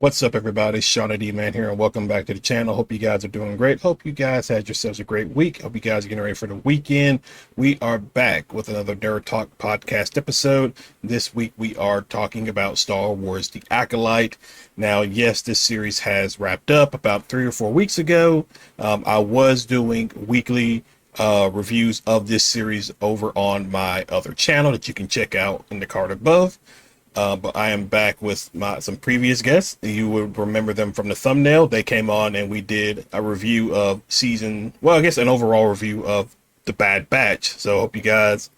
What's up, everybody? Shauna D Man here, and welcome back to the channel. Hope you guys are doing great. Hope you guys had yourselves a great week. Hope you guys are getting ready for the weekend. We are back with another Nerd Talk podcast episode. This week we are talking about Star Wars the Acolyte. Now, yes, this series has wrapped up about 3 or 4 weeks ago. I was doing weekly reviews of this series over on my other channel that you can check out in the card above. But I am back with some previous guests. You would remember them from the thumbnail. They came on and we did a review of an overall review of The Bad Batch. So I hope you guys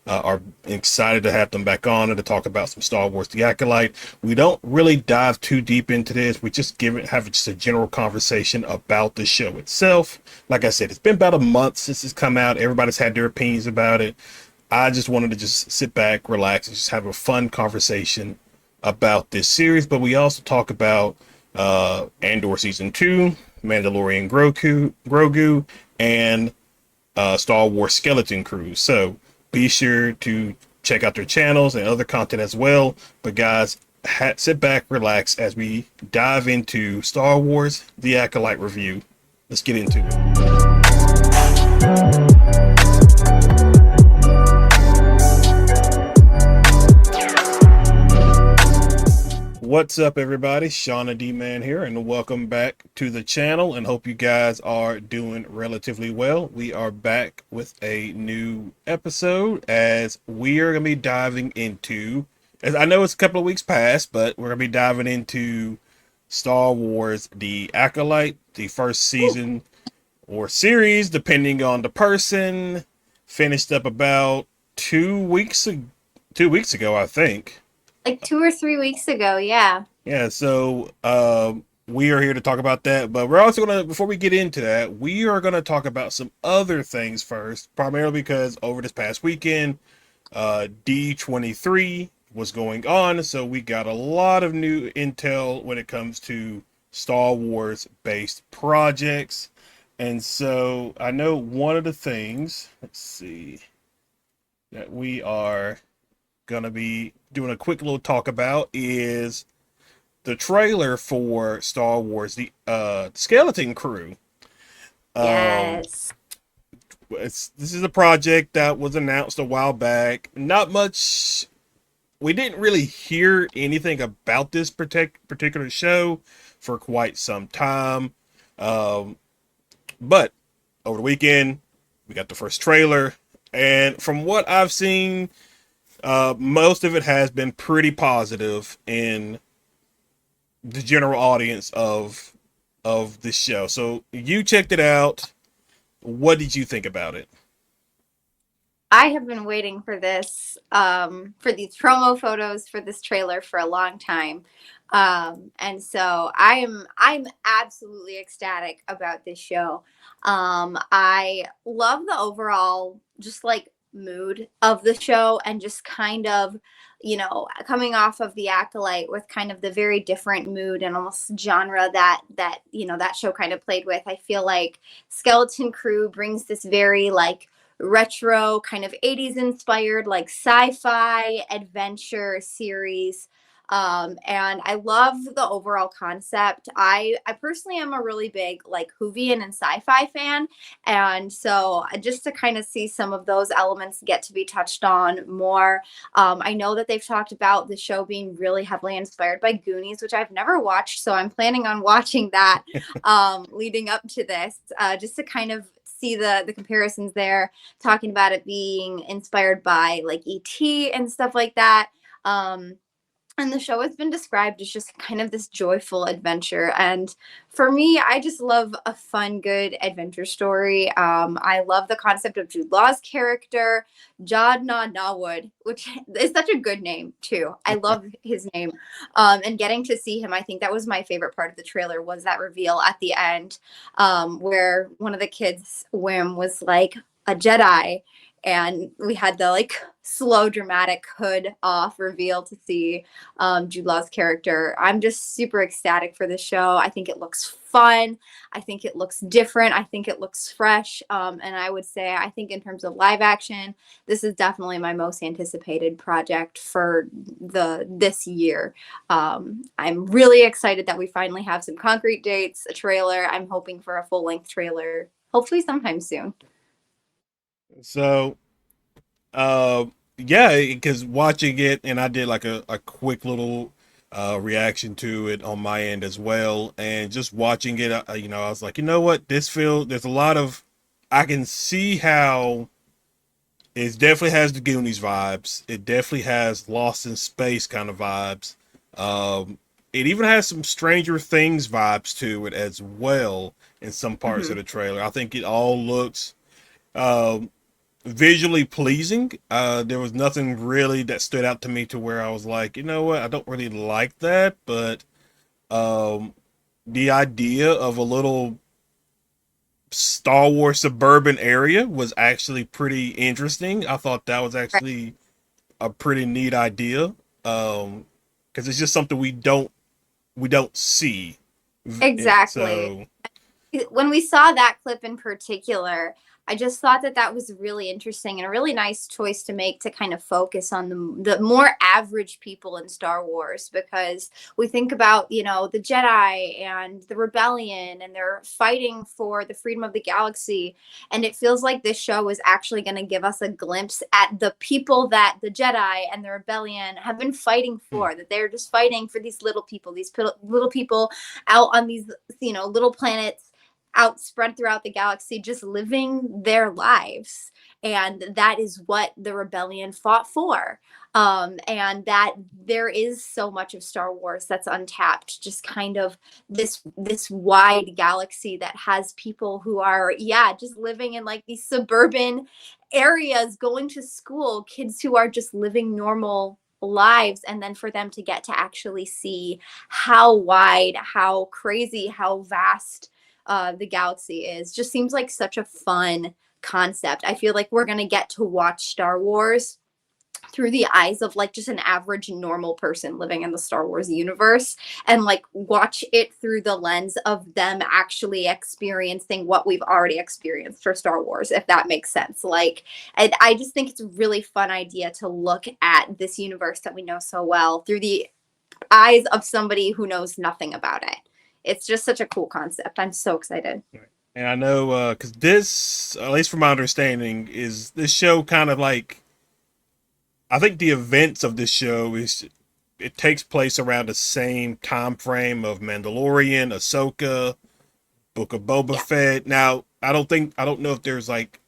are excited to have them back on and to talk about some Star Wars The Acolyte. We don't really dive too deep into this. We just have just a general conversation about the show itself. Like I said, it's been about a month since it's come out. Everybody's had their opinions about it. I just wanted to just sit back, relax, and just have a fun conversation about this series. But we also talk about Andor Season 2, Mandalorian Grogu, and Star Wars Skeleton Crew. So be sure to check out their channels and other content as well. But guys, sit back, relax as we dive into Star Wars The Acolyte review. Let's get into it. What's up, everybody? Shauna D Man here, and welcome back to the channel, and hope you guys are doing relatively well. We are back with a new episode as we are going to be diving into, as I know it's a couple of weeks past, but we're going to be diving into Star Wars The Acolyte, the first season or series, depending on the person. Finished up about 2 weeks ago, I think. Like 2 or 3 weeks ago, yeah. Yeah, so we are here to talk about that, but we're also going to, before we get into that, we are going to talk about some other things first, primarily because over this past weekend, D23 was going on, so we got a lot of new intel when it comes to Star Wars based projects. And so I know one of the things, let's see, that we are gonna be doing a quick little talk about is the trailer for Star Wars the Skeleton Crew. Yes. This is a project that was announced a while back. Not much. We didn't really hear anything about this particular show for quite some time. But over the weekend, we got the first trailer, and from what I've seen, most of it has been pretty positive in the general audience of this show. So you checked it out. What did you think about it? I have been waiting for this, for these promo photos for this trailer for a long time. And so I'm absolutely ecstatic about this show. I love the overall just like mood of the show and just kind of, coming off of The Acolyte with kind of the very different mood and almost genre that show kind of played with. I feel like Skeleton Crew brings this very like retro kind of 80s inspired like sci-fi adventure series, and I love the overall concept. I personally am a really big like Whovian and sci-fi fan, and so just to kind of see some of those elements get to be touched on more. I know that they've talked about the show being really heavily inspired by Goonies, which I've never watched, so I'm planning on watching that leading up to this, just to kind of see the comparisons there, talking about it being inspired by like ET and stuff like that. And the show has been described as just kind of this joyful adventure. And for me, I just love a fun, good adventure story. I love the concept of Jude Law's character, Jadna Nawood, which is such a good name, too. I love his name. And getting to see him, I think that was my favorite part of the trailer, was that reveal at the end, where one of the kids, Wim, was like a Jedi. and we had the like slow dramatic hood off reveal to see Jude Law's character. I'm just super ecstatic for the show. I think it looks fun. I think it looks different. I think it looks fresh. And I would say, I think in terms of live action, this is definitely my most anticipated project for this year. I'm really excited that we finally have some concrete dates, a trailer. I'm hoping for a full length trailer, hopefully sometime soon. So, uh, yeah, because watching it, and I did like a quick little reaction to it on my end as well, and just watching it, I was like, you know what, there's a lot of, I can see how it definitely has the Goonies vibes. It definitely has Lost in Space kind of vibes. It even has some Stranger Things vibes to it as well in some parts of Mm-hmm. the trailer. I think it all looks um, visually pleasing. There was nothing really that stood out to me to where I was like, you know what, I don't really like that, but um, the idea of a little Star Wars suburban area was actually pretty interesting. I thought that was Right. actually a pretty neat idea. Because it's just something we don't see. Exactly. So When we saw that clip in particular, I just thought that that was really interesting and a really nice choice to make to kind of focus on the more average people in Star Wars, because we think about, the Jedi and the rebellion, and they're fighting for the freedom of the galaxy, and it feels like this show is actually going to give us a glimpse at the people that the Jedi and the rebellion have been fighting hmm, for, that they're just fighting for these little people, little people out on these, little planets out spread throughout the galaxy, just living their lives. And that is what the rebellion fought for. And that there is so much of Star Wars that's untapped, just kind of this wide galaxy that has people who are, yeah, just living in like these suburban areas, going to school, kids who are just living normal lives, and then for them to get to actually see how wide, how crazy, how vast the galaxy is, just seems like such a fun concept. I feel like we're going to get to watch Star Wars through the eyes of like just an average normal person living in the Star Wars universe, and like watch it through the lens of them actually experiencing what we've already experienced for Star Wars, if that makes sense. Like, I just think it's a really fun idea to look at this universe that we know so well through the eyes of somebody who knows nothing about it. It's just such a cool concept. I'm so excited. and I know because this, at least from my understanding, is this show kind of like, I think the events of this show is, it takes place around the same time frame of Mandalorian, Ahsoka, Book of Boba Yeah. Fett. Now, I don't know if there's like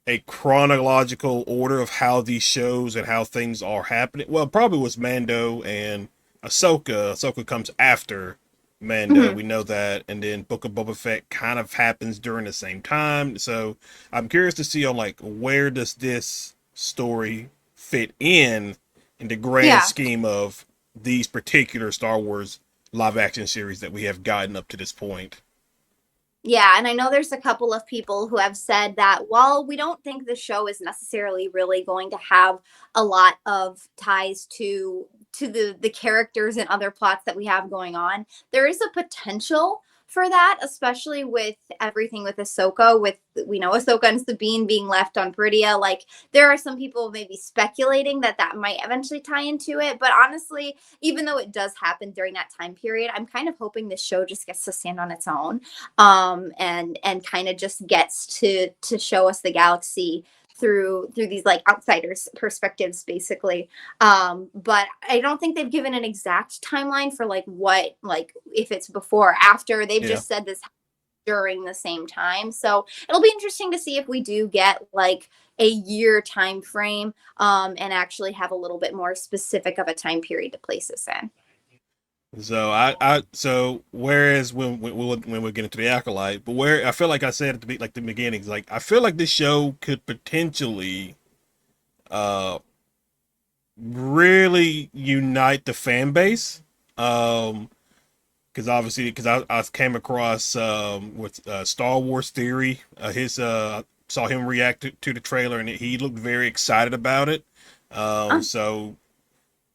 a chronological order of how these shows and how things are happening. Well, it probably was Mando and Ahsoka. Ahsoka comes after Mando. Mm-hmm. We know that, and then Book of Boba Fett kind of happens during the same time. So I'm curious to see on like where does this story fit in the grand Yeah. scheme of these particular Star Wars live action series that we have gotten up to this point. Yeah, and I know there's a couple of people who have said that while we don't think the show is necessarily really going to have a lot of ties to the characters and other plots that we have going on, there is a potential for that, especially with everything with Ahsoka, with we know Ahsoka and Sabine being left on Peridea. Like, there are some people maybe speculating that that might eventually tie into it, but honestly, even though it does happen during that time period, I'm kind of hoping this show just gets to stand on its own, and kind of just gets to show us the galaxy through these like outsiders perspectives, basically. But I don't think they've given an exact timeline for like what, like if it's before or after. They've Yeah. just said this during the same time, so it'll be interesting to see if we do get like a year time frame, and actually have a little bit more specific of a time period to place this in. So so whereas when we get into the acolyte, but where I feel like I said at the beginnings, like I feel like this show could potentially uh really unite the fan base. Because obviously, because I came across with Star Wars Theory, his saw him react to the trailer, and he looked very excited about it. Uh, So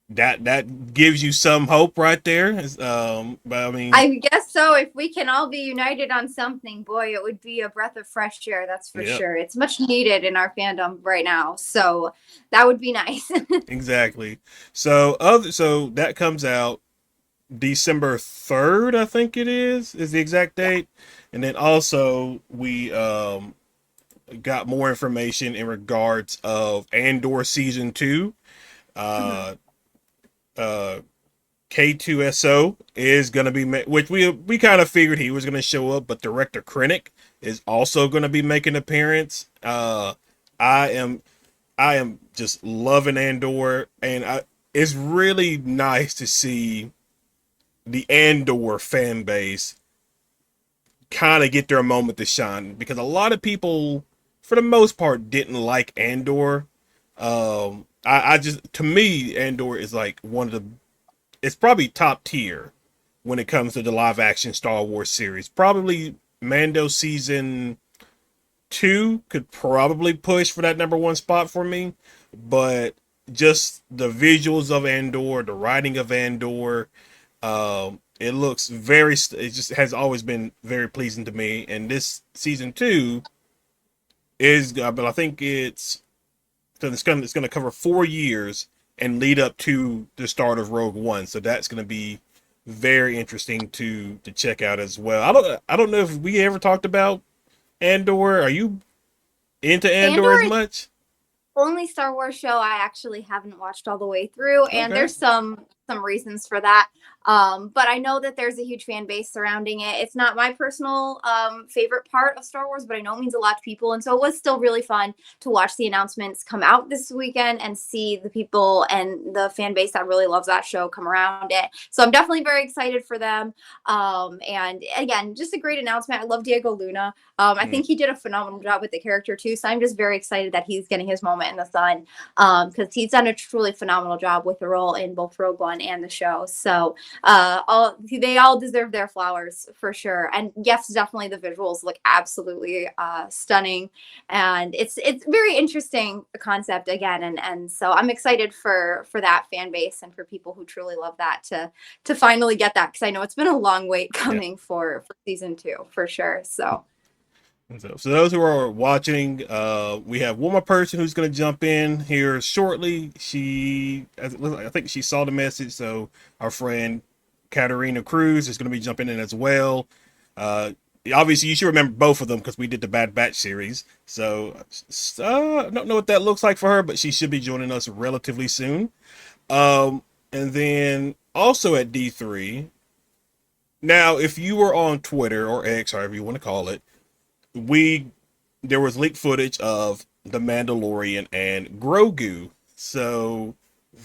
that gives you some hope right there. But I mean, I guess so. If we can all be united on something, boy, it would be a breath of fresh air. That's for yeah, sure. It's much needed in our fandom right now. So that would be nice. exactly. So that comes out December 3rd, I think is the exact Yeah. date. And then also we got more information in regards of Andor season 2. Mhm. Uh uh K2SO is going to be which we kind of figured he was going to show up, but director Krennic is also going to be making an appearance. I am I am just loving Andor, and it's really nice to see the Andor fan base kind of get their moment to shine, because a lot of people, for the most part, didn't like Andor. I just, to me, Andor is like one of the, it's probably top tier when it comes to the live action Star Wars series. Probably Mando season 2 could probably push for that number 1 spot for me, but just the visuals of Andor, the writing of Andor, it looks very. It just has always been very pleasing to me, and this season 2 is. But I think it's gonna cover 4 years and lead up to the start of Rogue One. So that's gonna be very interesting to check out as well. I don't know if we ever talked about Andor. Are you into Andor Andor as is much? only Star Wars show I actually haven't watched all the way through, and Okay. there's some reasons for that. But I know that there's a huge fan base surrounding it. It's not my personal favorite part of Star Wars, but I know it means a lot to people, and so it was still really fun to watch the announcements come out this weekend and see the people and the fan base that really loves that show come around it. So I'm definitely very excited for them. And again, just a great announcement. I love Diego Luna. I Mm, think he did a phenomenal job with the character too. So I'm just very excited that he's getting his moment in the sun, because he's done a truly phenomenal job with the role in both Rogue One and the show. So they all deserve their flowers for sure. And yes, definitely the visuals look absolutely stunning, and it's very interesting concept again. And so I'm excited for that fan base and for people who truly love that to finally get that, because I know it's been a long wait yeah. coming for season 2 for sure. So. So those who are watching, we have one more person who's going to jump in here shortly. I think she saw the message, so our friend Katerina Cruz is going to be jumping in as well. Uh, Obviously, you should remember both of them because we did the Bad Batch series. So I don't know what that looks like for her, but she should be joining us relatively soon. And then also at D3. Now, if you were on Twitter or X, however you want to call it, we there was leaked footage of the Mandalorian and Grogu. So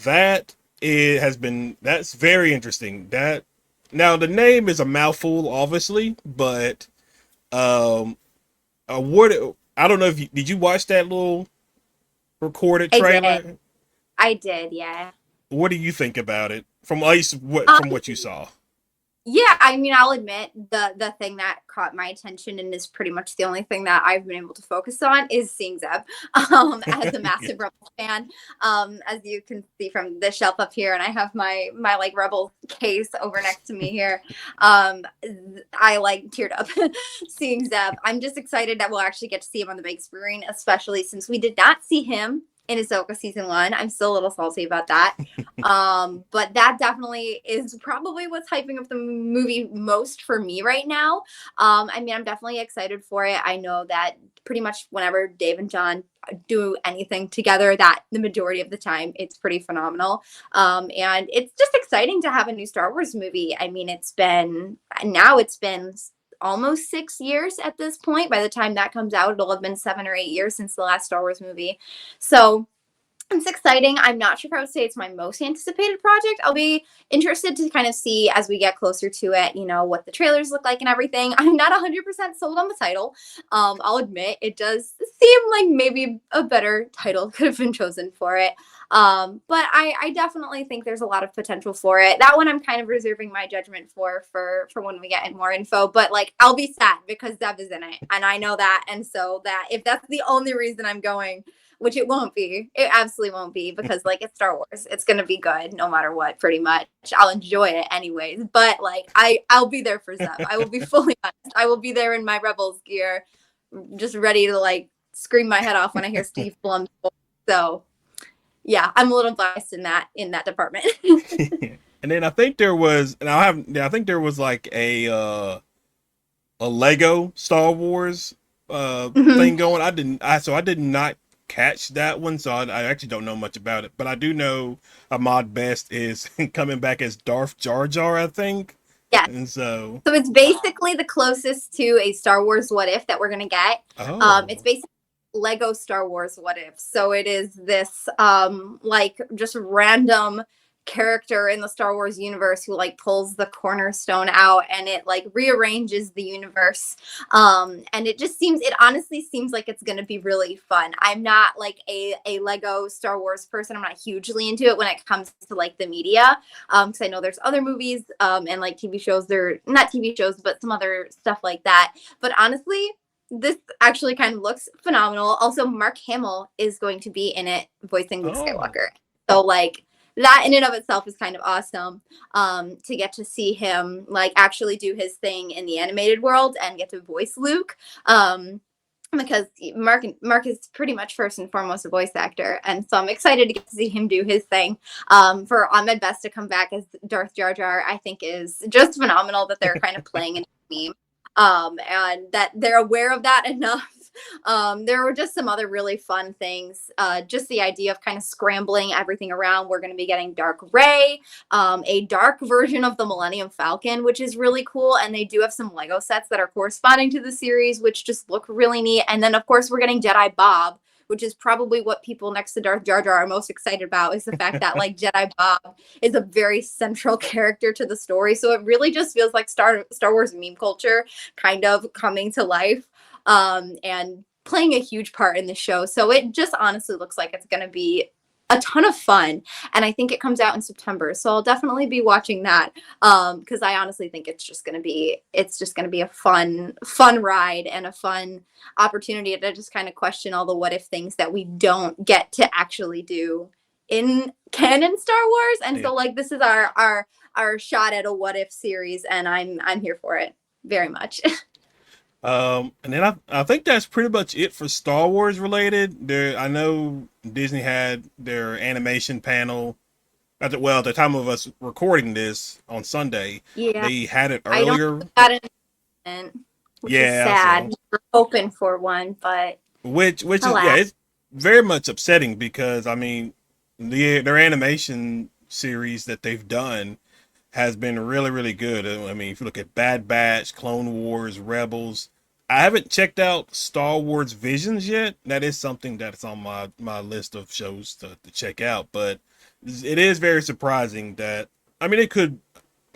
that that's very interesting. That now the name is a mouthful, obviously, but um, what I don't know if did you watch that little recorded I did. trailer? I did, yeah. What do you think about it from at least Um, from what you saw? yeah, I mean, I'll admit the thing that caught my attention and is pretty much the only thing that I've been able to focus on is seeing Zeb. As a Yeah. massive Rebel fan, as you can see from the shelf up here, and I have my like Rebel case over next to me here. I like teared up seeing Zeb. I'm just excited that we'll actually get to see him on the big screen, especially since we did not see him in Ahsoka season 1. I'm still a little salty about that. But that definitely is probably what's hyping up the movie most for me right now. I mean, I'm definitely excited for it. I know that pretty much whenever Dave and John do anything together, that the majority of the time it's pretty phenomenal. And it's just exciting to have a new Star Wars movie. I mean, it's been almost 6 years at this point. By the time that comes out, it'll have been 7 or 8 years since the last Star Wars movie. So it's exciting. I'm not sure if I would say it's my most anticipated project. I'll be interested to kind of see as we get closer to it, what the trailers look like and everything. I'm not 100% sold on the title. I'll admit it does seemed like maybe a better title could have been chosen for it. But I definitely think there's a lot of potential for it. That one I'm kind of reserving my judgment for when we get more info. But like, I'll be sad because Zev is in it, and I know that. And so that if that's the only reason I'm going, which it won't be, it absolutely won't be, because like it's Star Wars, it's gonna be good no matter what. Pretty much, I'll enjoy it anyways. But like, I'll be there for Zev. I will be fully honest. I will be there in my Rebels gear, just ready to like scream my head off when I hear Steve Blum's voice. So yeah, I'm a little biased in that department. And then I think there was, and I think there was like a Lego Star Wars thing Mhm. going. I did not catch that one, so I actually don't know much about it. But I do know Ahmad Best is coming back as Darth Jar Jar, I think, Yes. and so So it's basically the closest to a Star Wars What If that we're gonna get. It's oh basically Lego Star Wars What If. So it is this like just random character in the Star Wars universe who like pulls the cornerstone out and it like rearranges the universe. And it honestly seems like it's gonna be really fun. I'm not like a Lego Star Wars person. I'm not hugely into it when it comes to like the media. Because I know there's other movies and like TV shows. They're not TV shows, but some other stuff like that. But honestly, this actually kind of looks phenomenal. Also, Mark Hamill is going to be in it voicing Luke oh Skywalker. So like that in and of itself is kind of awesome, to get to see him like actually do his thing in the animated world and get to voice Luke. Because Mark is pretty much first and foremost a voice actor, and so I'm excited to get to see him do his thing. For Ahmed Best to come back as Darth Jar Jar, I think is just phenomenal that they're kind of playing into the meme, and that they're aware of that enough. There were just some other really fun things. Just the idea of kind of scrambling everything around. We're going to be getting Dark Ray, a dark version of the Millennium Falcon, which is really cool. And they do have some Lego sets that are corresponding to the series, which just look really neat. And then, of course, we're getting Jedi Bob, which is probably what people next to Darth Jar Jar are most excited about, is the fact that like Jedi Bob is a very central character to the story. So it really just feels like Star Wars meme culture kind of coming to life, and playing a huge part in the show. So it just honestly looks like it's going to be a ton of fun, and I think it comes out in September, so I'll definitely be watching that, because I honestly think it's just going to be a fun ride and a fun opportunity to just kind of question all the what if things that we don't get to actually do in canon Star Wars. And yeah. so like this is our shot at a what if series, and I'm here for it very much. And then I think that's pretty much it for Star Wars related. I know Disney had their animation panel at the time of us recording this on Sunday. Yeah, They had it I don't earlier. think we got an announcement, which is Yeah, sad. so We were hoping for one, but which is yeah, alas. it's very much upsetting because I mean their animation series that they've done has been really really good. I mean, if you look at Bad Batch, Clone Wars, Rebels, I haven't checked out Star Wars Visions yet. That is something that's on my list of shows to check out. But it is very surprising that I mean it could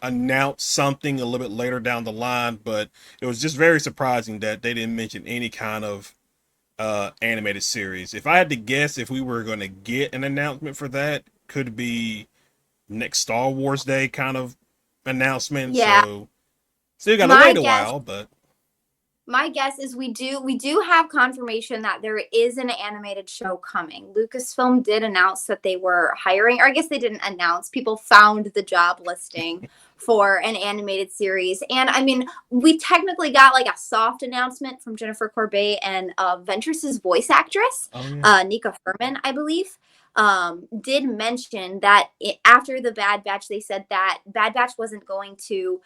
announce something a little bit later down the line, but it was just very surprising that they didn't mention any kind of animated series. If I had to guess, if we were going to get an announcement for that, could be next Star Wars Day kind of announcement. Yeah, So still got to my wait a guess while, but my guess is we do have confirmation that there is an animated show coming. Lucasfilm did announce that they were hiring, or I guess they didn't announce. People found the job listing for an animated series. And I mean, we technically got like a soft announcement from Jennifer Corbett and Ventress's voice actress, oh yeah, Nika Furman, I believe, did mention that after the Bad Batch, they said that Bad Batch wasn't going to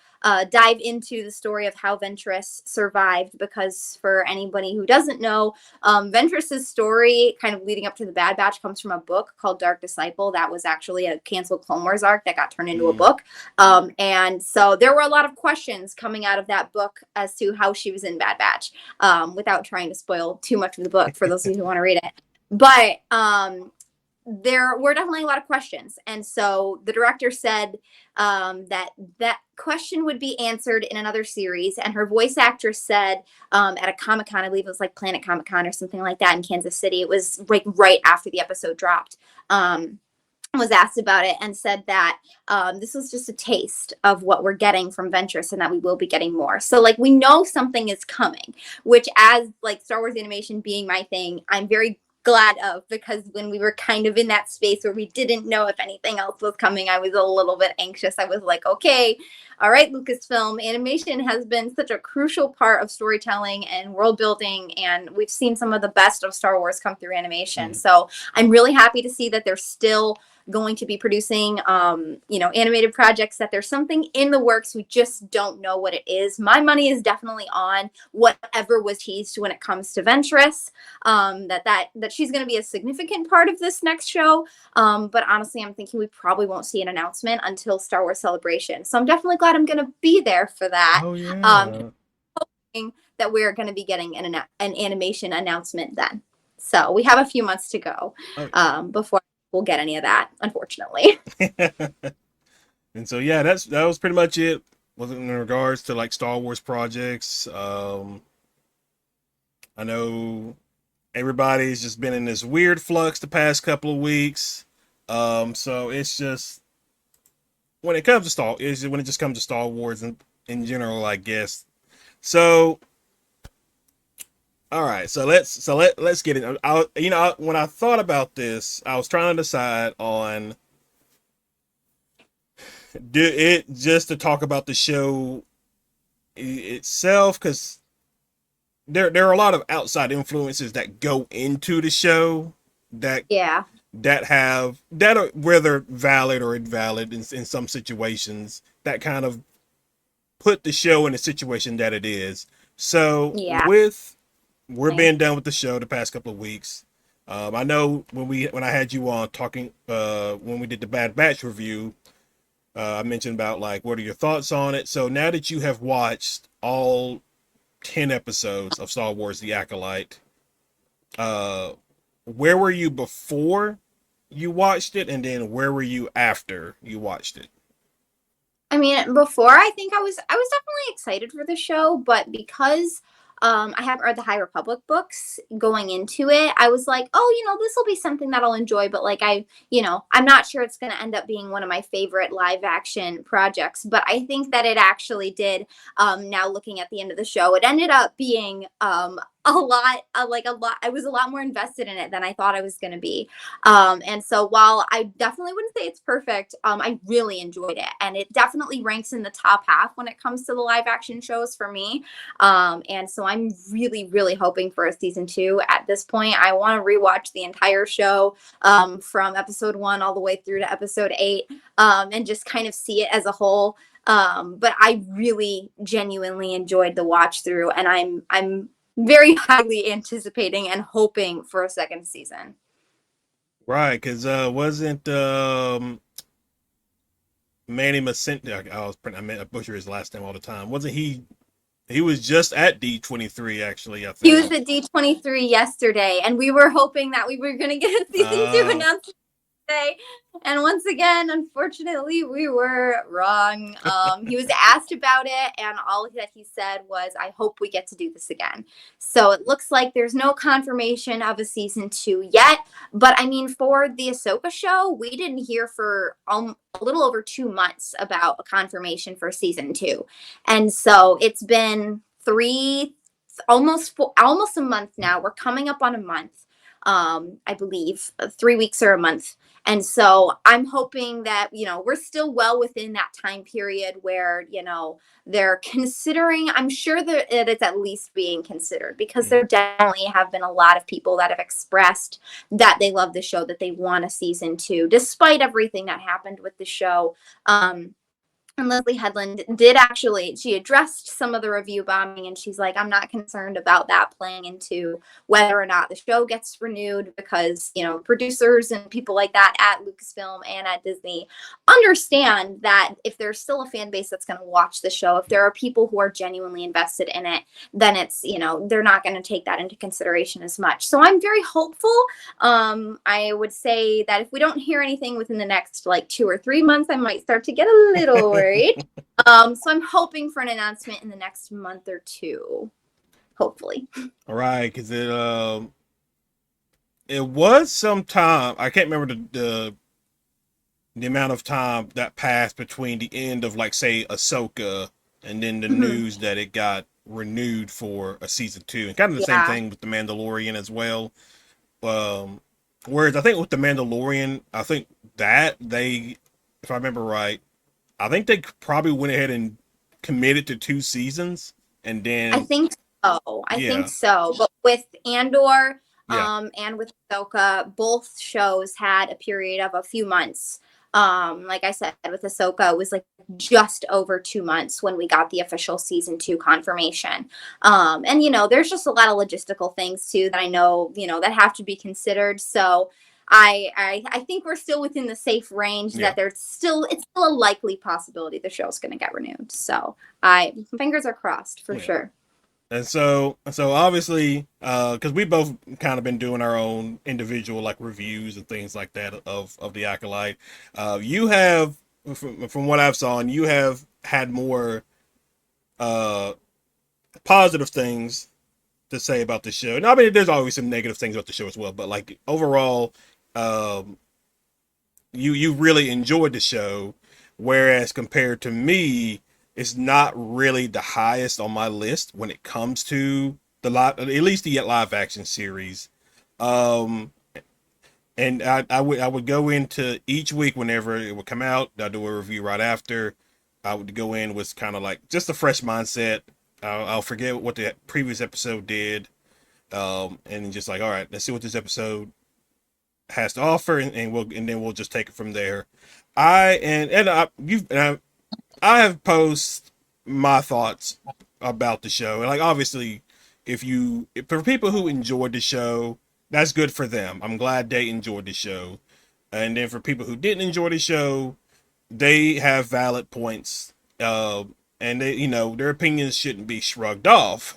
dive into the story of how Ventress survived, because for anybody who doesn't know, Ventress's story, kind of leading up to the Bad Batch, comes from a book called Dark Disciple. That was actually a canceled Clone Wars arc that got turned into a book. And so there were a lot of questions coming out of that book as to how she was in Bad Batch, without trying to spoil too much of the book for those of you who want to read it. But there were definitely a lot of questions. And so the director said that question would be answered in another series. And her voice actress said at a Comic-Con, I believe it was like Planet Comic-Con or something like that in Kansas City. It was like right after the episode dropped. Was asked about it and said that this was just a taste of what we're getting from Ventress and that we will be getting more. So like we know something is coming, which as like Star Wars animation being my thing, I'm very glad of, because when we were kind of in that space where we didn't know if anything else was coming, I was a little bit anxious. I was like, okay, all right, Lucasfilm, animation has been such a crucial part of storytelling and world building, and we've seen some of the best of Star Wars come through animation. So I'm really happy to see that they're still going to be producing animated projects, that there's something in the works. We just don't know what it is. My money is definitely on whatever was teased when it comes to Ventress, that she's going to be a significant part of this next show. But honestly, I'm thinking we probably won't see an announcement until Star Wars Celebration. So I'm definitely glad I'm going to be there for that. Oh yeah. That we're going to be getting an animation announcement then. So we have a few months to go before we'll get any of that, unfortunately. And so yeah, that was pretty much it. Was in regards to like Star Wars projects. I know everybody's just been in this weird flux the past couple of weeks. So it's just when it comes to when it just comes to Star Wars in general, I guess. So all right, so let's get it. When I thought about this, I was trying to decide on do it just to talk about the show itself, because there are a lot of outside influences that go into the show that Yeah. that are whether valid or invalid in some situations, that kind of put the show in the situation that it is. So Yeah. we're being done with the show the past couple of weeks. I know when I had you on talking when we did the Bad Batch review, I mentioned about like what are your thoughts on it. So now that you have watched all 10 episodes of Star Wars The Acolyte, where were you before you watched it, and then where were you after you watched it? I mean, before I think I was definitely excited for the show, but because I have read the High Republic books going into it, I was like, oh, this will be something that I'll enjoy, but like I'm not sure it's going to end up being one of my favorite live action projects. But I think that it actually did. Now looking at the end of the show, it ended up being a lot, I was a lot more invested in it than I thought I was going to be. And so while I definitely wouldn't say it's perfect, I really enjoyed it. And it definitely ranks in the top half when it comes to the live action shows for me. And so I'm really, really hoping for a season 2 at this point. I want to rewatch the entire show from episode 1 all the way through to episode 8 and just kind of see it as a whole. But I really genuinely enjoyed the watch through, and I'm very highly anticipating and hoping for a second season. Right, because wasn't Manny Macente, I butcher his last name all the time. Wasn't he was just at D23 actually, I He was think. at D23 yesterday, and we were hoping that we were going to get a season 2 announcement today. And once again, unfortunately, we were wrong. He was asked about it, and all that he said was, I hope we get to do this again. So it looks like there's no confirmation of a season 2 yet. But I mean, for the Ahsoka show, we didn't hear for a little over 2 months about a confirmation for season 2. And so it's been almost a month now. We're coming up on a month. I believe 3 weeks or a month. And so I'm hoping that, we're still well within that time period where, they're considering, I'm sure that it's at least being considered, because there definitely have been a lot of people that have expressed that they love the show, that they want a season 2, despite everything that happened with the show. And Leslie Headland did actually, she addressed some of the review bombing, and she's like, I'm not concerned about that playing into whether or not the show gets renewed, because, producers and people like that at Lucasfilm and at Disney understand that if there's still a fan base that's going to watch the show, if there are people who are genuinely invested in it, then it's, they're not going to take that into consideration as much. So I'm very hopeful. I would say that if we don't hear anything within the next like 2 or 3 months, I might start to get a little worried. So I'm hoping for an announcement in the next month or two, hopefully. All right, because it was some time. I can't remember the amount of time that passed between the end of, like, say, Ahsoka and then the news that it got renewed for a season 2, and kind of the same thing with the Mandalorian as well. Whereas I think with the Mandalorian, I think that they, if I remember right, I think they probably went ahead and committed to 2 seasons, and then I think so. I think so. But with Andor, and with Ahsoka, both shows had a period of a few months. Like I said, with Ahsoka, it was like just over 2 months when we got the official season 2 confirmation. And there's just a lot of logistical things too that I know, that have to be considered. So I think we're still within the safe range that it's still a likely possibility the show's going to get renewed. So fingers are crossed for sure. And so obviously, because we both kind of been doing our own individual like reviews and things like that of the Acolyte. You have, from what I've saw, and you have had more positive things to say about the show. And I mean, there's always some negative things about the show as well, but like overall, you really enjoyed the show, whereas compared to me, it's not really the highest on my list when it comes to the live, at least the live action series. And I would go into each week whenever it would come out. I'd do a review right after. I would go in with kind of like just a fresh mindset. I'll forget what the previous episode did, and just like, all right, let's see what this episode has to offer, and then we'll just take it from there. I have posted my thoughts about the show, and like obviously, for people who enjoyed the show, that's good for them. I'm glad they enjoyed the show, and then for people who didn't enjoy the show, they have valid points, and they, their opinions shouldn't be shrugged off,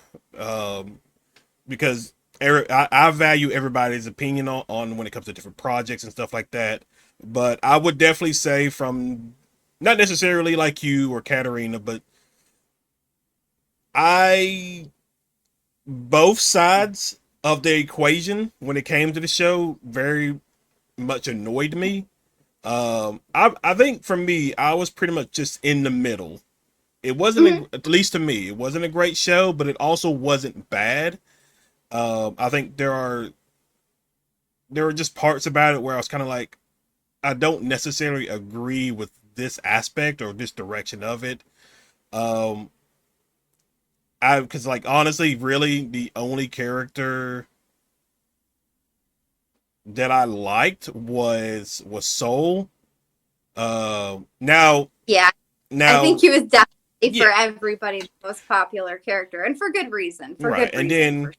because I value everybody's opinion on when it comes to different projects and stuff like that. But I would definitely say, from not necessarily like you or Katarina, but both sides of the equation when it came to the show very much annoyed me. I think for me, I was pretty much just in the middle. It wasn't, at least to me, it wasn't a great show, but it also wasn't bad. I think there were just parts about it where I was kind of like, I don't necessarily agree with this aspect or this direction of it. Because like honestly, really, the only character that I liked was Soul. Now, I think he was definitely for everybody the most popular character, and for good reason. And then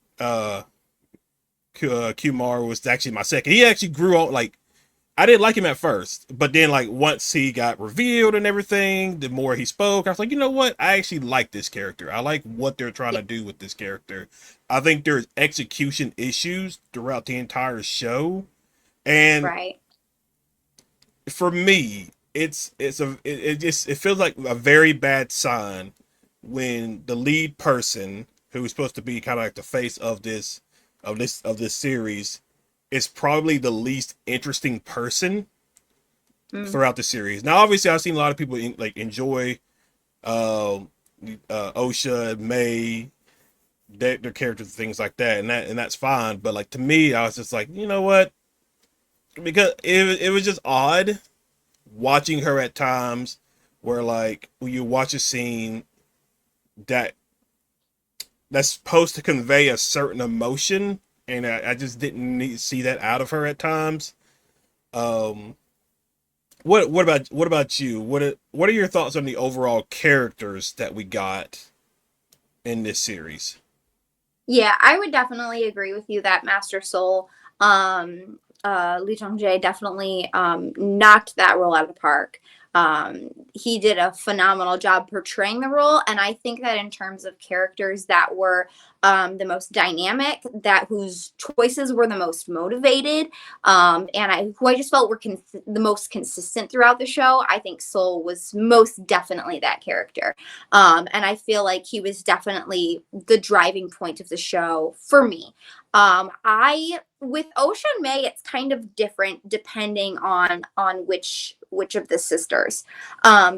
Kumar was actually my second. He actually grew on, like, I didn't like him at first, but then like once he got revealed and everything, the more he spoke, I was like, you know what? I actually like this character. I like what they're trying to do with this character. I think there's execution issues throughout the entire show, and for me, it feels like a very bad sign when the lead person, who is supposed to be kind of like the face of this series, is probably the least interesting person throughout the series. Now, obviously, I've seen a lot of people enjoy Osha, May, their characters, and things like that, and that's fine. But like, to me, I was just like, you know what? Because it was just odd watching her at times, where like when you watch a scene that's supposed to convey a certain emotion, and I just didn't see that out of her at times. what about you? What are your thoughts on the overall characters that we got in this series? Yeah, I would definitely agree with you that Master Soul, Lee Jong Jae definitely knocked that role out of the park. He did a phenomenal job portraying the role, and I think that in terms of characters that were the most dynamic, that whose choices were the most motivated, and who I just felt were the most consistent throughout the show, I think Soul was most definitely that character. And I feel like he was definitely the driving point of the show for me. I with Ocean May, it's kind of different depending on which of the sisters,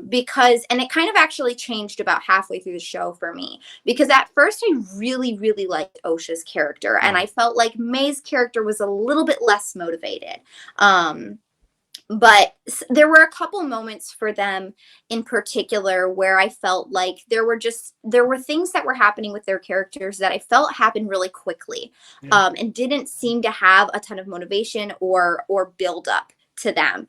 because and it kind of actually changed about halfway through the show for me, because at first I really liked Osha's character, and Mm. I felt like May's character was a little bit less motivated. But there were a couple moments for them in particular where I felt like there were things that were happening with their characters that I felt happened really quickly, Yeah. and didn't seem to have a ton of motivation or build up to them.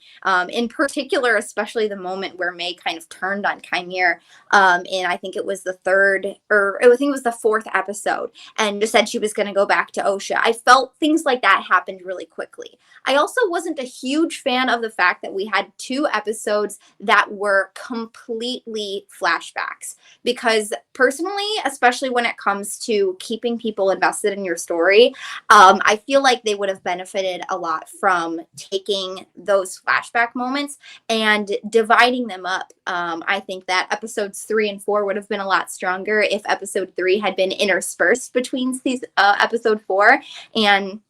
In particular, especially the moment where May kind of turned on Chimere, and I think it was the third, or I think it was the fourth episode, and just said she was going to go back to Osha. I felt things like that happened really quickly. I also wasn't a huge fan of the fact that we had two episodes that were completely flashbacks. Because personally, especially when it comes to keeping people invested in your story, I feel like they would have benefited a lot from taking those flashback moments and dividing them up. I think that episodes 3 and 4 would have been a lot stronger if episode 3 had been interspersed between these episode 4. And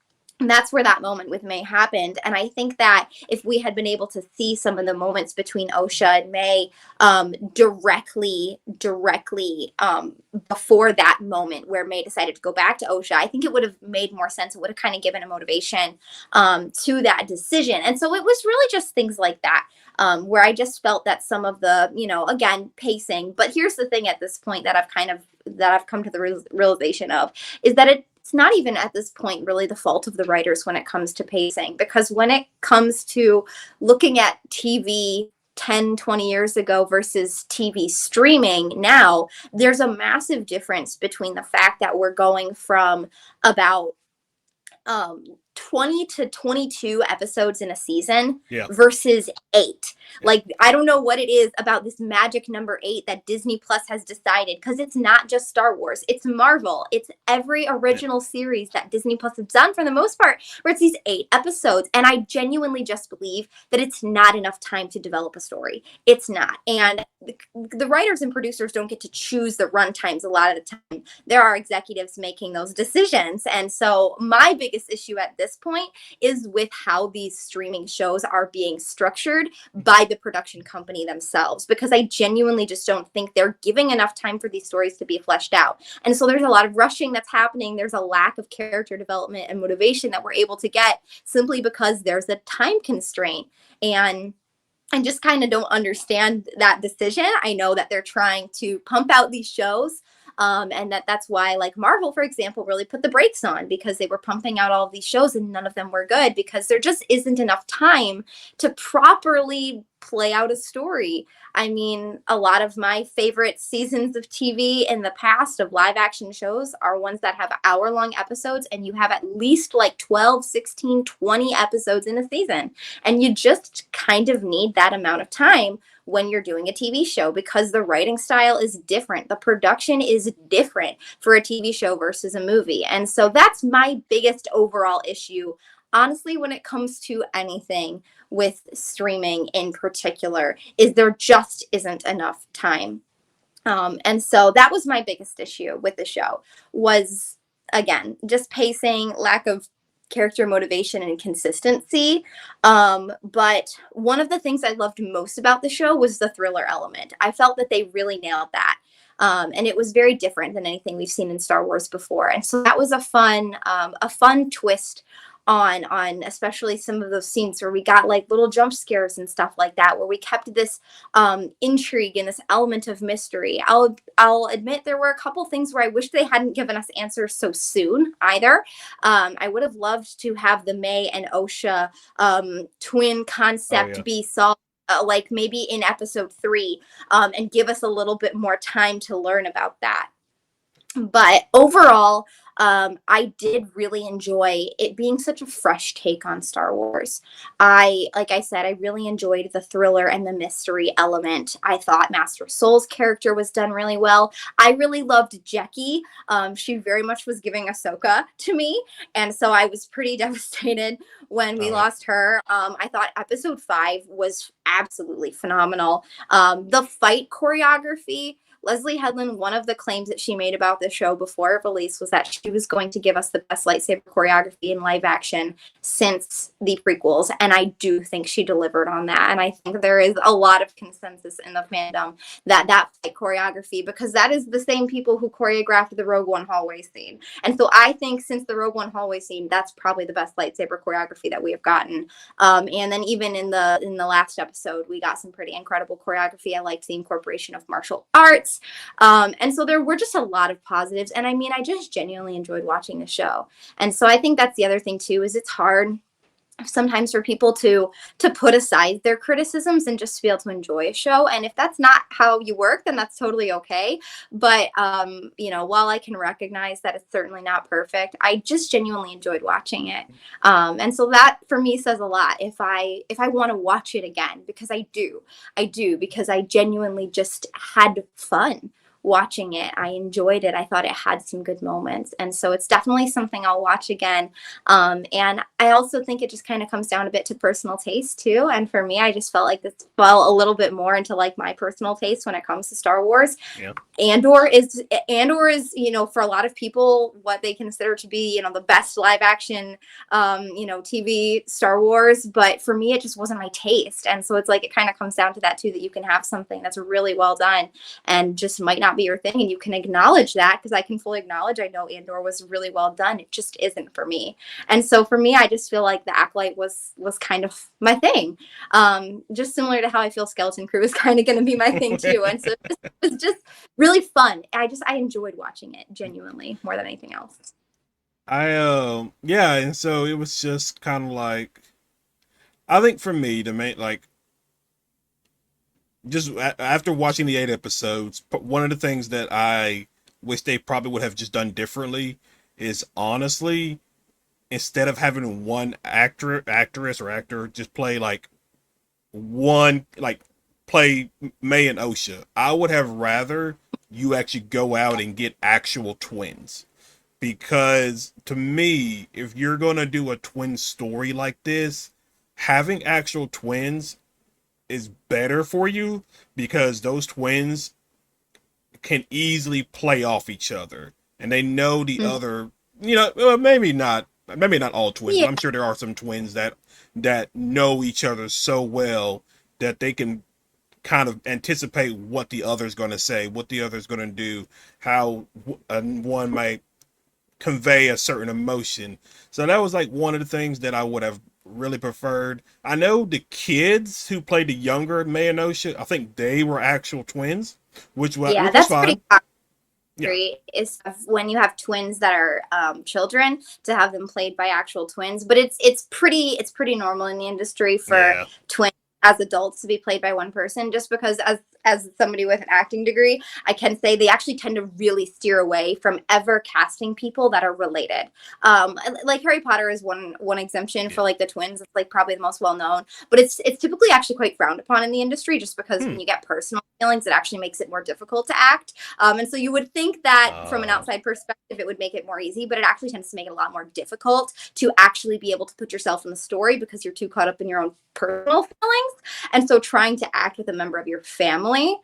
that's where that moment with May happened. And I think that if we had been able to see some of the moments between Osha and May directly before that moment where May decided to go back to Osha, I think it would have made more sense. It would have kind of given a motivation to that decision. And so it was really just things like that. Where I just felt that some of the, again, pacing. But here's the thing at this point that I've come to the realization of is that it's not even at this point really the fault of the writers when it comes to pacing, because when it comes to looking at TV 10, 20 years ago versus TV streaming now, there's a massive difference between the fact that we're going from about 20 to 22 episodes in a season Yeah. versus 8. Yeah. Like, I don't know what it is about this magic number 8 that Disney Plus has decided, because it's not just Star Wars, it's Marvel, it's every original series that Disney Plus has done for the most part, where it's these 8 episodes. And I genuinely just believe that it's not enough time to develop a story. It's not. And the writers and producers don't get to choose the run times a lot of the time. There are executives making those decisions. And so my biggest issue at this point is with how these streaming shows are being structured by the production company themselves, because I genuinely just don't think they're giving enough time for these stories to be fleshed out. And so there's a lot of rushing that's happening. There's a lack of character development and motivation that we're able to get simply because there's a time constraint. And I just kind of don't understand that decision. I know that they're trying to pump out these shows, and that's why, like Marvel, for example, really put the brakes on, because they were pumping out all of these shows and none of them were good, because there just isn't enough time to properly play out a story. I mean, a lot of my favorite seasons of TV in the past of live action shows are ones that have hour-long episodes, and you have at least like 12, 16, 20 episodes in a season. And you just kind of need that amount of time when you're doing a TV show, because the writing style is different. The production is different for a TV show versus a movie. And so that's my biggest overall issue, honestly, when it comes to anything with streaming in particular, is there just isn't enough time. And so that was my biggest issue with the show, was, again, just pacing, lack of character motivation and consistency. But one of the things I loved most about the show was the thriller element. I felt that they really nailed that. And it was very different than anything we've seen in Star Wars before. And so that was a fun twist on especially some of those scenes where we got like little jump scares and stuff like that, where we kept this intrigue and this element of mystery. I'll admit there were a couple things where I wish they hadn't given us answers so soon either. I would have loved to have the May and Osha twin Oh concept yeah. be solved like maybe in episode 3, and give us a little bit more time to learn about that. But overall, I did really enjoy it being such a fresh take on Star Wars. Like I said, I really enjoyed the thriller and the mystery element. I thought Master Soul's character was done really well. I really loved Jackie. She very much was giving Ahsoka to me, and so I was pretty devastated when we Oh yeah. lost her. I thought episode 5 was absolutely phenomenal. The fight choreography, Leslie Headland, one of the claims that she made about the show before it released was that she was going to give us the best lightsaber choreography in live action since the prequels. And I do think she delivered on that. And I think there is a lot of consensus in the fandom that that fight choreography, because that is the same people who choreographed the Rogue One hallway scene. And so I think since the Rogue One hallway scene, that's probably the best lightsaber choreography that we have gotten. And then even in the last episode, we got some pretty incredible choreography. I liked the incorporation of martial arts. And so there were just a lot of positives. And I mean, I just genuinely enjoyed watching the show. And so I think that's the other thing too, is it's hard sometimes for people to put aside their criticisms and just to be able to enjoy a show. And if that's not how you work, then that's totally okay. But you know, while I can recognize that it's certainly not perfect, I just genuinely enjoyed watching it. And so that for me says a lot. If I want to watch it again, because I do, because I genuinely just had fun watching it. I enjoyed it. I thought it had some good moments. And so it's definitely something I'll watch again. And I also think it just kind of comes down a bit to personal taste too. And for me, I just felt like this fell a little bit more into like my personal taste when it comes to Star Wars. Yeah. Andor is, you know, for a lot of people, what they consider to be, you know, the best live action, you know, TV Star Wars. But for me, it just wasn't my taste. And so it's like, it kind of comes down to that too, that you can have something that's really well done and just might not be your thing. And you can acknowledge that, because I can fully acknowledge, I know Andor was really well done. It just isn't for me. And so for me, I just feel like the Acolyte was kind of my thing. Just similar to how I feel Skeleton Crew is kind of going to be my thing too. And so it was just really fun. I enjoyed watching it genuinely more than anything else. Yeah, and so it was just kind of like, I think for me the main, like, just after watching the 8 episodes, one of the things that I wish they probably would have just done differently is, honestly, instead of having one actress or actor just play like one, like, play May and Osha, I would have rather you actually go out and get actual twins. Because to me, if you're gonna do a twin story like this, having actual twins is better for you, because those twins can easily play off each other and they know the Mm. other, you know, well, maybe not all twins, but Yeah. I'm sure there are some twins that know each other so well that they can kind of anticipate what the other's going to say, what the other's going to do, how one might convey a certain emotion. So that was like one of the things that I would have really preferred. I know the kids who played the younger Mayanosha, I think they were actual twins, Yeah, which was that's pretty fine. Yeah, great, is when you have twins that are children, to have them played by actual twins. But it's pretty normal in the industry for yeah, twins as adults to be played by one person, just because as somebody with an acting degree, I can say they actually tend to really steer away from ever casting people that are related. Like Harry Potter is one exemption yeah. for like the twins. It's like probably the most well known, but it's typically actually quite frowned upon in the industry, just because Hmm. when you get personal feelings, it actually makes it more difficult to act. And so you would think that from an Uh, outside perspective, it would make it more easy, but it actually tends to make it a lot more difficult to actually be able to put yourself in the story, because you're too caught up in your own personal feelings. And so trying to act with a member of your family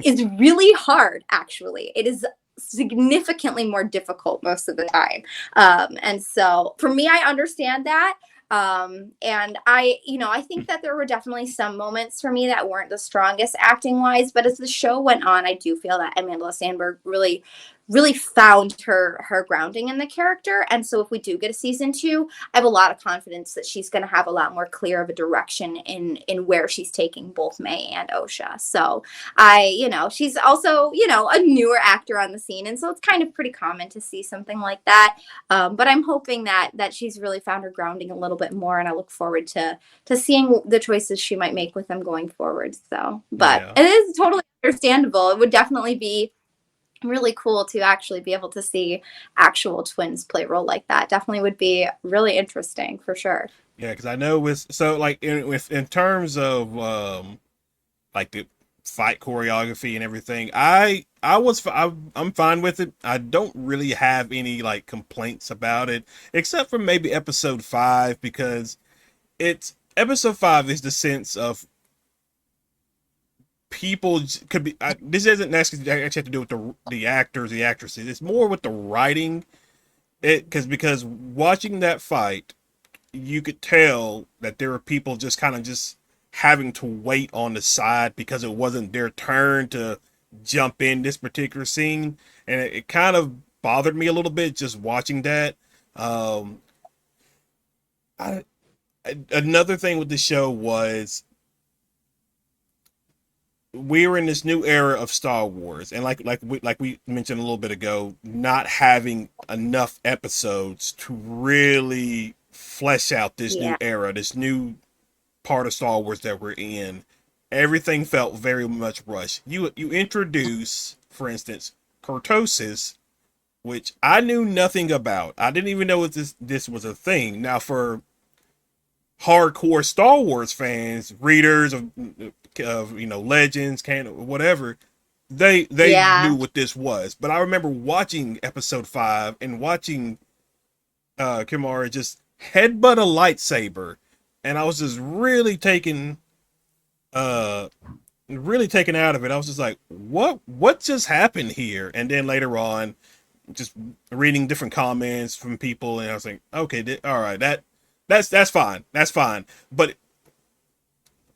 is really hard, actually. It is significantly more difficult most of the time. And so for me, I understand that. And I think that there were definitely some moments for me that weren't the strongest acting wise, but as the show went on, I do feel that Amanda Sandberg really really found her grounding in the character. And so if we do get a season 2, I have a lot of confidence that she's going to have a lot more clear of a direction in where she's taking both May and Osha. So she's also, a newer actor on the scene, and so it's kind of pretty common to see something like that. But I'm hoping that she's really found her grounding a little bit more, and I look forward to seeing the choices she might make with them going forward. So, but Yeah. it is totally understandable. It would definitely be really cool to actually be able to see actual twins play a role like that. Definitely would be really interesting for sure. Yeah, because I know with so like in terms of like the fight choreography and everything, I'm fine with it. I don't really have any like complaints about it, except for maybe episode 5, because it's episode 5 is the sense of people could be. This isn't necessarily actually have to do with the actors, the actresses. It's more with the writing. Because watching that fight, you could tell that there were people just kind of just having to wait on the side because it wasn't their turn to jump in this particular scene, and it kind of bothered me a little bit just watching that. Um, I, Another thing with the show was we're in this new era of Star Wars, and like we mentioned a little bit ago, not having enough episodes to really flesh out this new Yeah. era, this new part of Star Wars that we're in. Everything felt very much rushed. You introduce, for instance, kurtosis, which I knew nothing about. I didn't even know this was a thing. Now, for hardcore Star Wars fans, readers of legends, canon, whatever, they knew Yeah. what this was. But I remember watching episode 5 and watching Kimara just headbutt a lightsaber, and I was just uh really taken out of it. I was just like, what just happened here? And then later on, just reading different comments from people, and I was like, okay, all right, that's fine, that's fine. But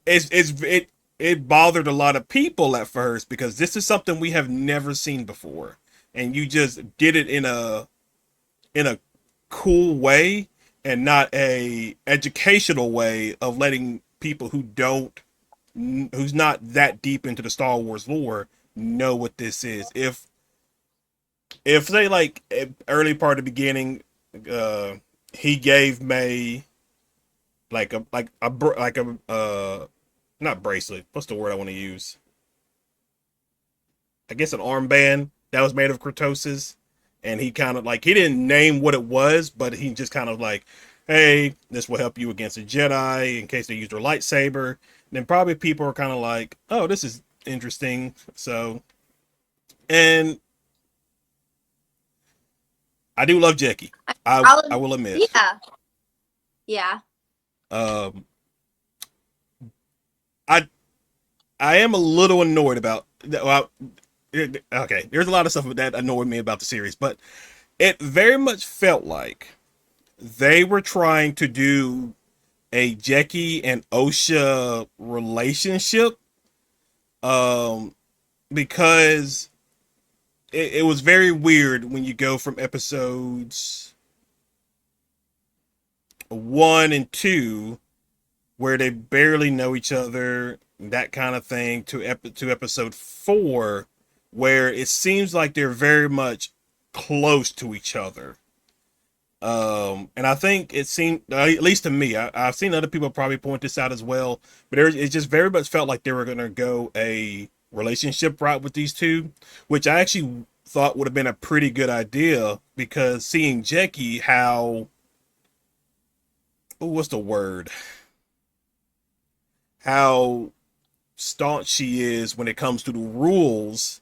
it bothered a lot of people at first because this is something we have never seen before, and you just did it in a cool way and not a educational way of letting people who's not that deep into the Star Wars lore know what this is. If they like early part of the beginning, uh, he gave May like a not bracelet. What's the word I want to use? I guess an armband that was made of kurtosis, and he kind of like he didn't name what it was, but he just kind of like, hey, this will help you against a Jedi in case they use their lightsaber. And then probably people are kind of like, oh, this is interesting. So, and I do love Jackie. I will admit. Yeah. Yeah. Um, I I am a little annoyed about. Well, okay, there's a lot of stuff that annoyed me about the series, but it very much felt like they were trying to do a Jackie and Osha relationship, um, because it was very weird when you go from episodes 1 and 2 where they barely know each other, that kind of thing, to episode 4, where it seems like they're very much close to each other. And I think it seemed, at least to me, I've seen other people probably point this out as well, but it just very much felt like they were going to go a relationship route with these two, which I actually thought would have been a pretty good idea because seeing Jackie, how, what's the word? How staunch she is when it comes to the rules,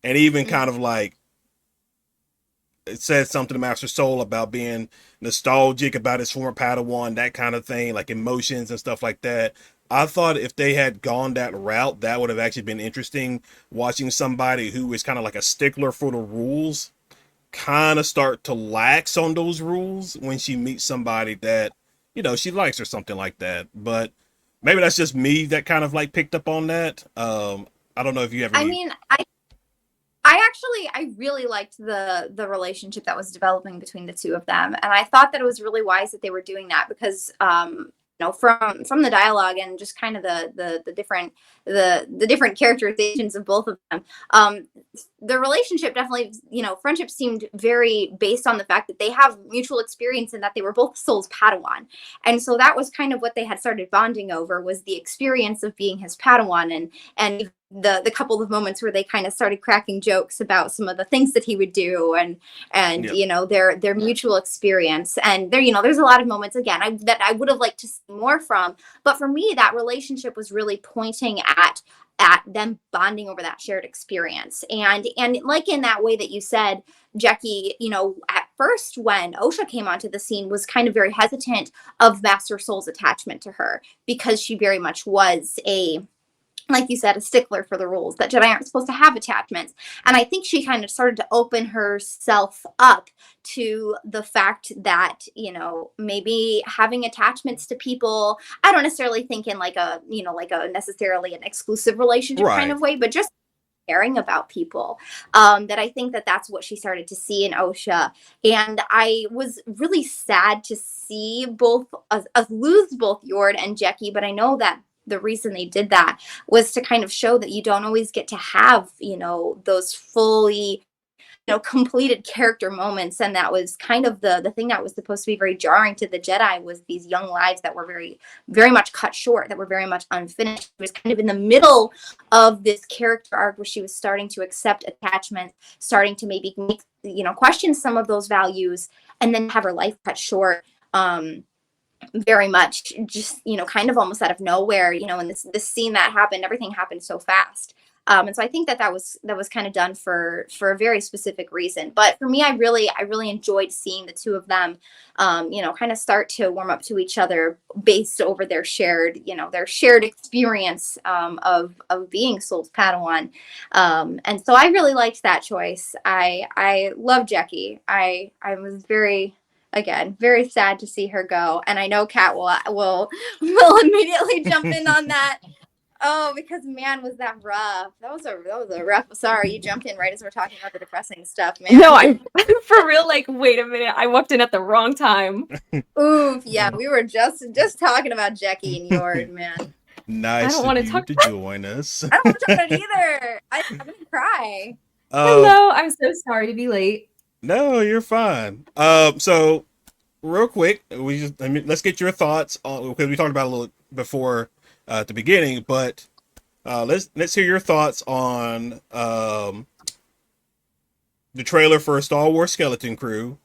and even kind Mhm. of like it says something to Master Soul about being nostalgic about his former Padawan, that kind of thing, like emotions and stuff like that. I thought if they had gone that route, that would have actually been interesting. Watching somebody who is kind of like a stickler for the rules kind of start to lax on those rules when she meets somebody that, she likes or something like that. But maybe that's just me that kind of like picked up on that. I don't know if you have I any. mean, I I really liked the relationship that was developing between the two of them, and I thought that it was really wise that they were doing that because from the dialogue and just kind of the different the different characterizations of both of them, um, the relationship definitely, friendship seemed very based on the fact that they have mutual experience and that they were both Soul's Padawan, and so that was kind of what they had started bonding over, was the experience of being his Padawan, and the couple of moments where they kind of started cracking jokes about some of the things that he would do, and Yep. their mutual experience, and there's a lot of moments again that I would have liked to see more from, but for me that relationship was really pointing at them bonding over that shared experience, and like in that way that you said, Jackie, at first when Osha came onto the scene was kind of very hesitant of Master Soul's attachment to her, because she very much was like you said, a stickler for the rules that Jedi aren't supposed to have attachments. And I think she kind of started to open herself up to the fact that, maybe having attachments to people, I don't necessarily think in like a necessarily an exclusive relationship kind Right. of way, but just caring about people, that I think that that's what she started to see in Osha. And I was really sad to see both us lose both Yord and Jecki, but I know that the reason they did that was to kind of show that you don't always get to have, those fully, completed character moments. And that was kind of the thing that was supposed to be very jarring to the Jedi, was these young lives that were very, very much cut short, that were very much unfinished. It was kind of in the middle of this character arc where she was starting to accept attachment, starting to maybe make, question some of those values, and then have her life cut short. Very much just, kind of almost out of nowhere, in this scene that happened, everything happened so fast. And so I think that was kind of done for a very specific reason. But for me, I really enjoyed seeing the two of them, kind of start to warm up to each other based over their shared experience, of being Soul's Padawan. And so I really liked that choice. I love Jackie. I was very sad to see her go, and I know Kat will immediately jump in on that. Oh, because man, was that rough. That was a rough. Sorry, you jumped in right as we're talking about the depressing stuff, No, man. I'm for real. Like, wait a minute. I walked in at the wrong time. Oof, yeah, we were just talking about Jackie and Yord, man. I Nice don't of want to you talk. to join us. I don't want to talk about it either. I'm gonna cry. um, Hello. I'm so sorry to be late. no, you're fine. So real quick, let's get your thoughts on, because we talked about it a little before at the beginning, but let's hear your thoughts on the trailer for Star Wars Skeleton Crew,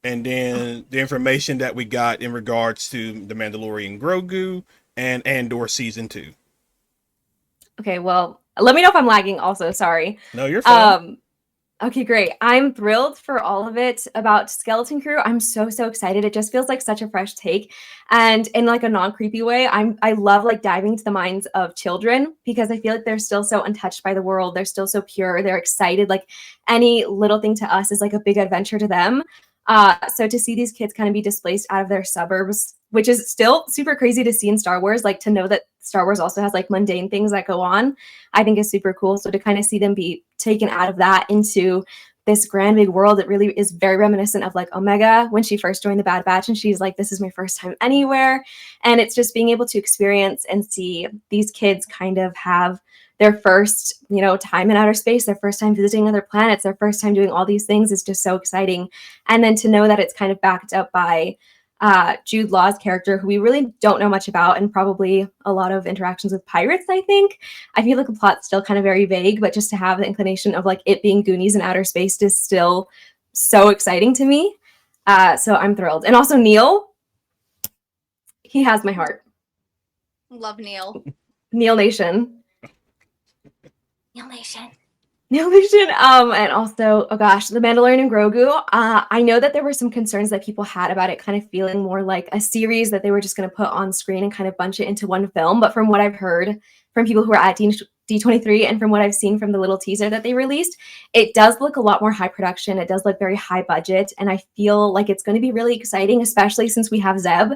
and then the information that we got in regards to the Mandalorian Grogu and Andor season 2. Okay. Well, let me know if I'm lagging. Also, sorry. No, you're fine. Okay, great. I'm thrilled for all of it about Skeleton Crew. I'm so excited. It just feels like such a fresh take, and in like a non-creepy way. I love like diving into the minds of children, because I feel like they're still so untouched by the world. They're still so pure. They're excited. Like any little thing to us is like a big adventure to them. So to see these kids kind of be displaced out of their suburbs, which is still super crazy to see in Star Wars, like to know that Star Wars also has like mundane things that go on, I think is super cool. So to kind of see them be taken out of that into this grand big world, it really is very reminiscent of like Omega when she first joined the Bad Batch, and she's like, this is my first time anywhere. And it's just being able to experience and see these kids kind of have their first, time in outer space, their first time visiting other planets, their first time doing all these things is just so exciting. And then to know that it's kind of backed up by Jude Law's character, who we really don't know much about, and probably a lot of interactions with pirates, I think. I feel like the plot's still kind of very vague, but just to have the inclination of like it being Goonies in outer space is still so exciting to me. So I'm thrilled. And also Neil, he has my heart. Love Neil. Neil Nation. Neil Nation. Neil Nation. And also, oh gosh, The Mandalorian and Grogu. I know that there were some concerns that people had about it kind of feeling more like a series that they were just going to put on screen and kind of bunch it into one film. But from what I've heard from people who are at D23, and from what I've seen from the little teaser that they released, it does look a lot more high production. It does look very high budget. And I feel like it's going to be really exciting, especially since we have Zeb.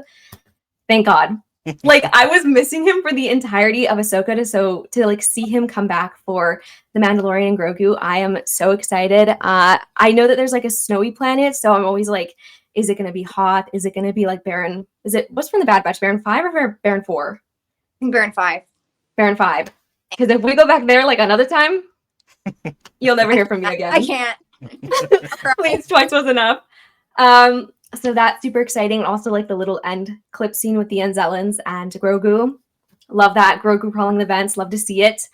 Thank God. Like I was missing him for the entirety of Ahsoka to like see him come back for the Mandalorian and Grogu. I am so excited. I know that there's like a snowy planet, so I'm always like, is it going to be hot? Is it going to be like Baron? Is it what's from the Bad Batch? Baron 5 or Baron 4? Baron 5. Baron 5. Because if we go back there like another time, you'll never hear from me again. I can't. Please, twice was enough. So that's super exciting. Also, like the little end clip scene with the Anzellans and Grogu. Love that. Grogu crawling the vents. Love to see it.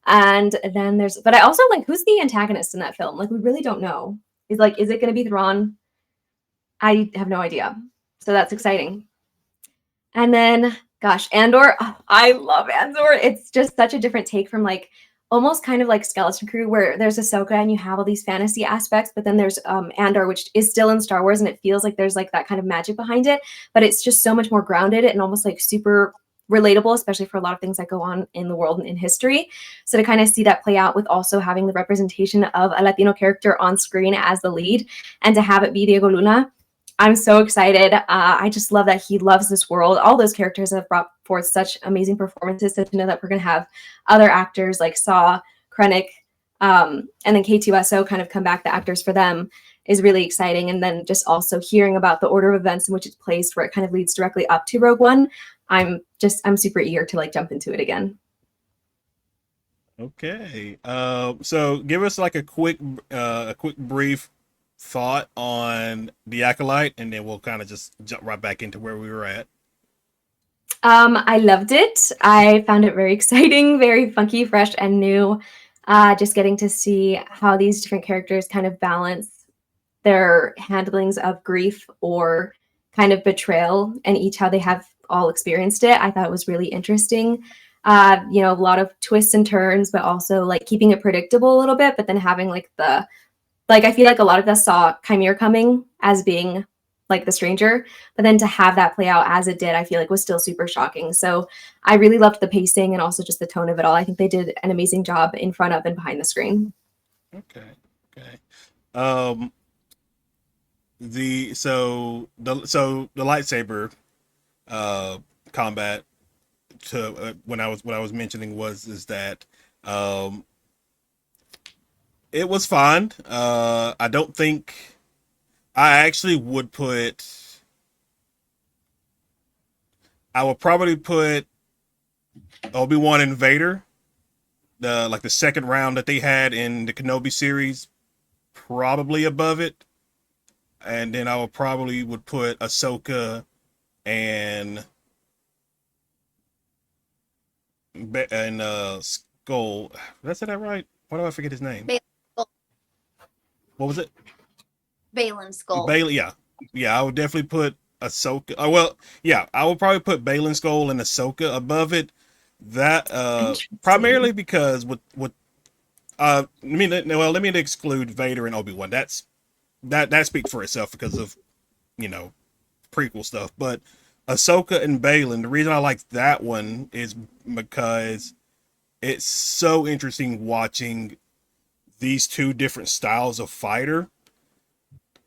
And then but I also like, who's the antagonist in that film? Like, we really don't know. Is it going to be Thrawn? I have no idea. So that's exciting. And then, gosh, Andor. Oh, I love Andor. It's just such a different take from like almost kind of like Skeleton Crew, where there's Ahsoka and you have all these fantasy aspects, but then there's Andor, which is still in Star Wars, and it feels like there's like that kind of magic behind it, but it's just so much more grounded and almost like super relatable, especially for a lot of things that go on in the world and in history. So to kind of see that play out with also having the representation of a Latino character on screen as the lead, and to have it be Diego Luna, I'm so excited. I just love that he loves this world. All those characters have brought forth such amazing performances. So to know that we're going to have other actors like Saw, Krennic, and then K2SO kind of come back, the actors for them, is really exciting. And then just also hearing about the order of events in which it's placed, where it kind of leads directly up to Rogue One. I'm super eager to like jump into it again. Okay. So give us like a quick brief thought on the Acolyte, and then we'll kind of just jump right back into where we were at. I loved it. I found it very exciting, very funky, fresh, and new. Just getting to see how these different characters kind of balance their handlings of grief or kind of betrayal, and each how they have all experienced it. I thought it was really interesting. A lot of twists and turns, but also like keeping it predictable a little bit, but then having like I feel like a lot of us saw Chimera coming as being like the stranger, but then to have that play out as it did, I feel like was still super shocking. So I really loved the pacing and also just the tone of it all. I think they did an amazing job in front of and behind the screen. Okay. The lightsaber combat, to when I was mentioning is that it was fine. I don't think I actually would I would probably put Obi-Wan and Vader, the second round that they had in the Kenobi series, probably above it. And then I would put Ahsoka and Skull. Did I say that right? Why do I forget his name? What was it? Baylan Skull. Yeah. I would definitely put Ahsoka. I would probably put Baylan Skull and Ahsoka above it. That primarily because let me exclude Vader and Obi-Wan. That speaks for itself because of prequel stuff. But Ahsoka and Baylan, the reason I like that one is because it's so interesting watching these two different styles of fighter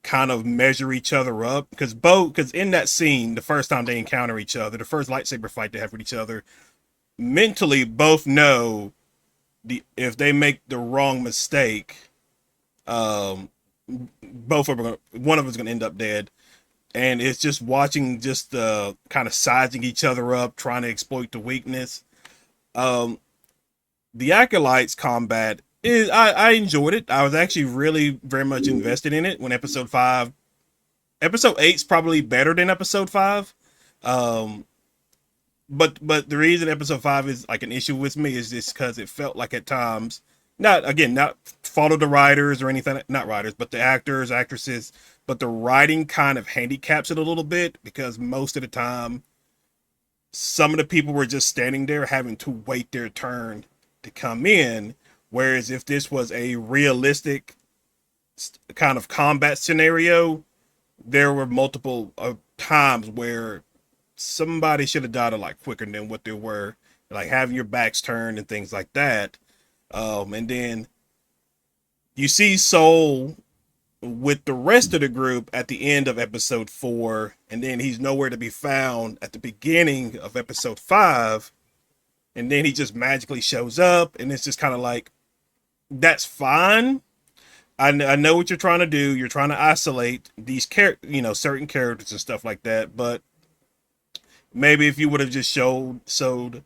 kind of measure each other up, because in that scene, the first time they encounter each other, the first lightsaber fight they have with each other, mentally both know if they make the wrong mistake, one of them is going to end up dead. And it's just watching kind of sizing each other up, trying to exploit the weakness. The Acolytes combat I enjoyed it. I was actually really very much invested in it when episode 8's probably better than episode 5. But the reason episode 5 is like an issue with me is just because it felt like at times, not fault of the writers or anything, not writers, but the actors, actresses, but the writing kind of handicaps it a little bit, because most of the time some of the people were just standing there having to wait their turn to come in. Whereas if this was a realistic kind of combat scenario, there were multiple times where somebody should have died a lot quicker than what they were, like having your backs turned and things like that. And then you see Soul with the rest of the group at the end of episode 4, and then he's nowhere to be found at the beginning of episode 5, and then he just magically shows up, and it's just kind of like, that's fine. I know what you're trying to do. You're trying to isolate these certain characters and stuff like that, but maybe if you would have just showed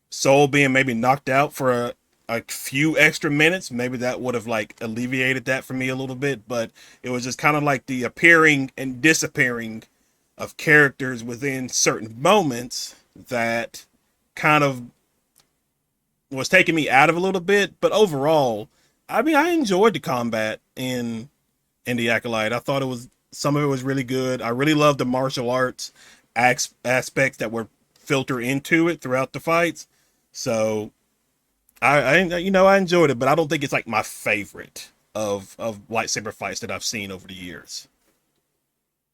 Soul being maybe knocked out for a few extra minutes, maybe that would have like alleviated that for me a little bit. But it was just kind of like the appearing and disappearing of characters within certain moments that kind of was taking me out of a little bit. But overall, I mean, I enjoyed the combat in the Acolyte. I thought some of it was really good. I really loved the martial arts aspects that were filtered into it throughout the fights. So I enjoyed it, but I don't think it's like my favorite of lightsaber fights that I've seen over the years.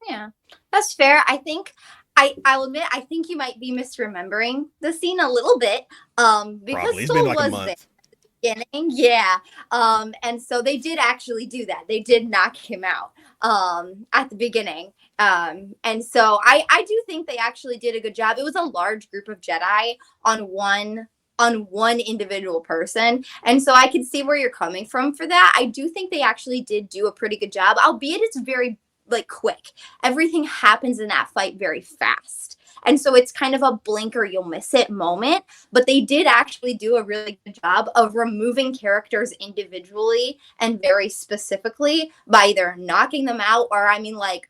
Yeah, that's fair. I think I'll admit I think you might be misremembering the scene a little bit. Because Probably. It's Soul been like a was month. there beginning. Yeah. And so they did actually do that. They did knock him out at the beginning. And so I do think they actually did a good job. It was a large group of Jedi on one individual person. And so I can see where you're coming from for that. I do think they actually did do a pretty good job, albeit it's very like quick. Everything happens in that fight very fast. And so it's kind of a blink or you'll miss it moment, but they did actually do a really good job of removing characters individually and very specifically by either knocking them out or, I mean, like,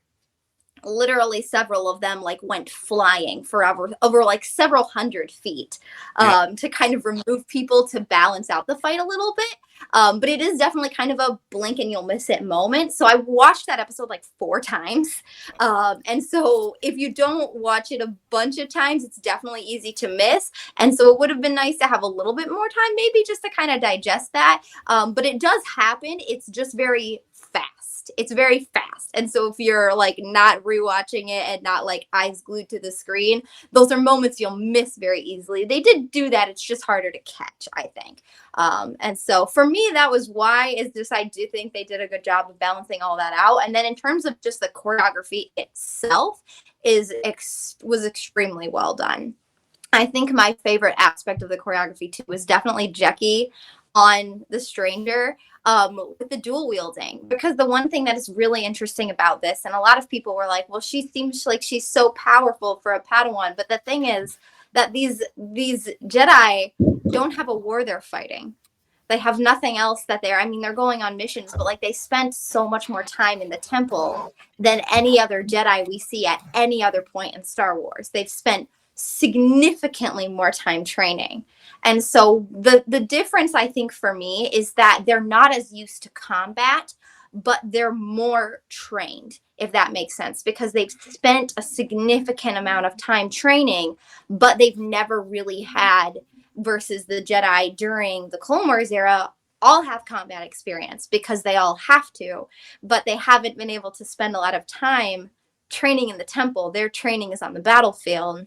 literally several of them like went flying forever over like several hundred feet to kind of remove people to balance out the fight a little bit. But it is definitely kind of a blink and you'll miss it moment. So I watched that episode like 4 times. And so if you don't watch it a bunch of times, it's definitely easy to miss. And so it would have been nice to have a little bit more time, maybe just to kind of digest that. But it does happen. It's just very fast. It's very fast. And so if you're like not rewatching it and not like eyes glued to the screen, those are moments you'll miss very easily. They did do that. It's just harder to catch, I think. And so for me, that was why is just, I do think they did a good job of balancing all that out. And then in terms of just the choreography itself was extremely well done. I think my favorite aspect of the choreography too was definitely Jackie on the Stranger with the dual wielding, because the one thing that is really interesting about this, and a lot of people were like, well, she seems like she's so powerful for a Padawan, but the thing is that these Jedi don't have a war they're fighting. They have nothing else that I mean, they're going on missions, but like they spent so much more time in the temple than any other Jedi we see at any other point in Star Wars. They've spent significantly more time training. And so the difference, I think, for me is that they're not as used to combat, but they're more trained, if that makes sense, because they've spent a significant amount of time training, but they've never really had, versus the Jedi during the Clone Wars era, all have combat experience because they all have to, but they haven't been able to spend a lot of time training in the temple. Their training is on the battlefield,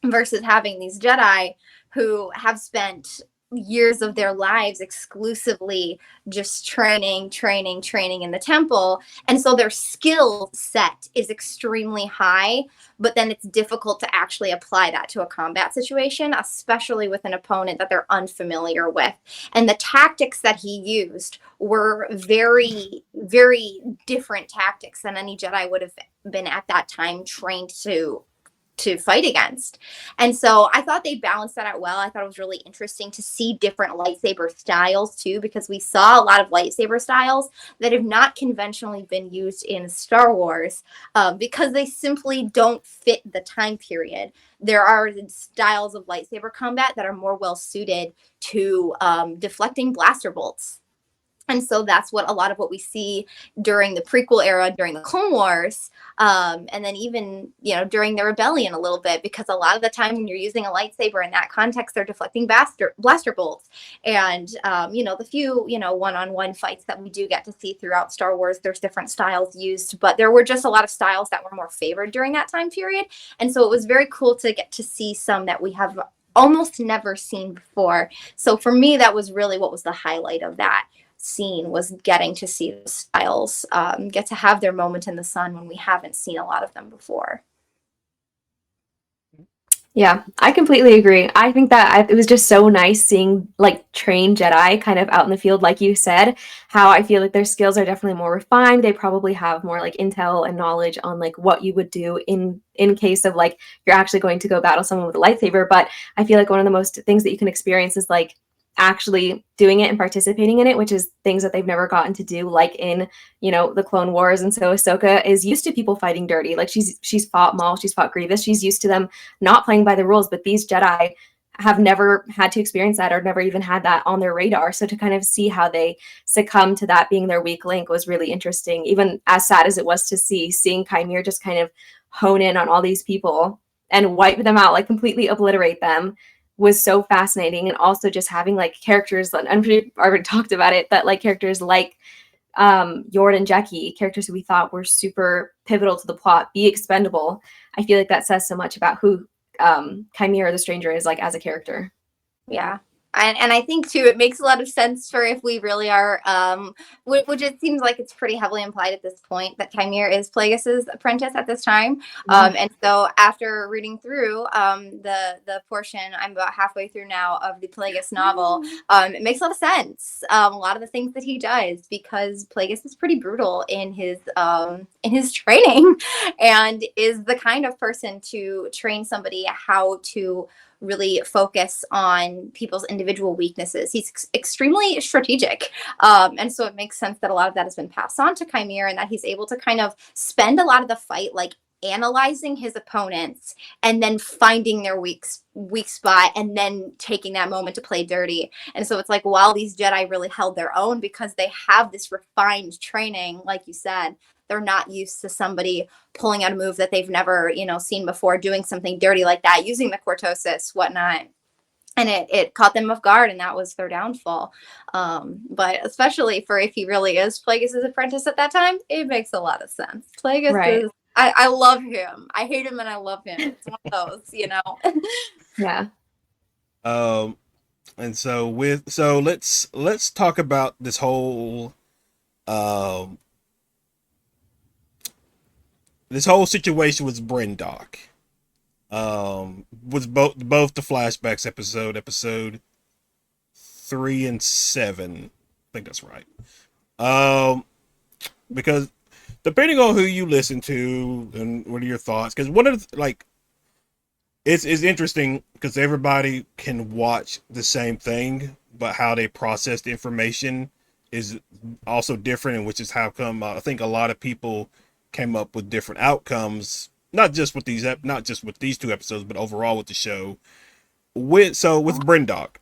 versus having these Jedi who have spent years of their lives exclusively just training in the temple. And so their skill set is extremely high, but then it's difficult to actually apply that to a combat situation, especially with an opponent that they're unfamiliar with. And the tactics that he used were very, very different tactics than any Jedi would have been at that time trained to fight against. And so I thought they balanced that out well. I thought it was really interesting to see different lightsaber styles too, because we saw a lot of lightsaber styles that have not conventionally been used in Star Wars because they simply don't fit the time period. There are styles of lightsaber combat that are more well suited to deflecting blaster bolts. And so that's what a lot of what we see during the prequel era, during the Clone Wars, and then even, during the Rebellion a little bit, because a lot of the time when you're using a lightsaber in that context, they're deflecting blaster bolts. And, the few, one-on-one fights that we do get to see throughout Star Wars, there's different styles used, but there were just a lot of styles that were more favored during that time period. And so it was very cool to get to see some that we have almost never seen before. So for me, that was really what was the highlight of that. seen was getting to see the styles get to have their moment in the sun when we haven't seen a lot of them before. Yeah, I completely agree. I think that it was just so nice seeing like trained Jedi kind of out in the field, like you said, how I feel like their skills are definitely more refined. They probably have more like intel and knowledge on like what you would do in case of like you're actually going to go battle someone with a lightsaber. But I feel like one of the most things that you can experience is like actually doing it and participating in it, which is things that they've never gotten to do, like in, you know, the Clone Wars. And so Ahsoka is used to people fighting dirty. Like she's fought Maul, she's fought Grievous, she's used to them not playing by the rules, but these Jedi have never had to experience that or never even had that on their radar. So to kind of see how they succumb to that being their weak link was really interesting. Even as sad as it was to seeing Chimere just kind of hone in on all these people and wipe them out, like completely obliterate them, was so fascinating. And also just having like characters, and I'm sure you've already talked about it, but like characters like Yord and Jackie, characters who we thought were super pivotal to the plot, be expendable. I feel like that says so much about who Chimera the Stranger is like as a character. Yeah. And I think too, it makes a lot of sense for if we really are, which it seems like it's pretty heavily implied at this point that Chimera is Plagueis's apprentice at this time. And so after reading through the portion, I'm about halfway through now of the Plagueis novel, it makes a lot of sense. A lot of the things that he does, because Plagueis is pretty brutal in his training, and is the kind of person to train somebody how to really focus on people's individual weaknesses. He's extremely strategic. And so it makes sense that a lot of that has been passed on to Chimera, and that he's able to kind of spend a lot of the fight like analyzing his opponents and then finding their weak spot and then taking that moment to play dirty. And so it's like, while these Jedi really held their own because they have this refined training, like you said, they're not used to somebody pulling out a move that they've never, seen before, doing something dirty like that, using the cortosis, whatnot. And it caught them off guard, and that was their downfall. But especially for if he really is Plagueis' apprentice at that time, it makes a lot of sense. Plagueis right. is, I love him. I hate him and I love him. It's one of those, Yeah. And so let's talk about this whole situation with Brendock. Was both the flashbacks episode 3 and 7. I think that's right. Because depending on who you listen to and what are your thoughts, because one of the, it's interesting because everybody can watch the same thing, but how they process the information is also different, and which is how come I think a lot of people came up with different outcomes, not just with these two episodes, but overall with the show. With Brendock,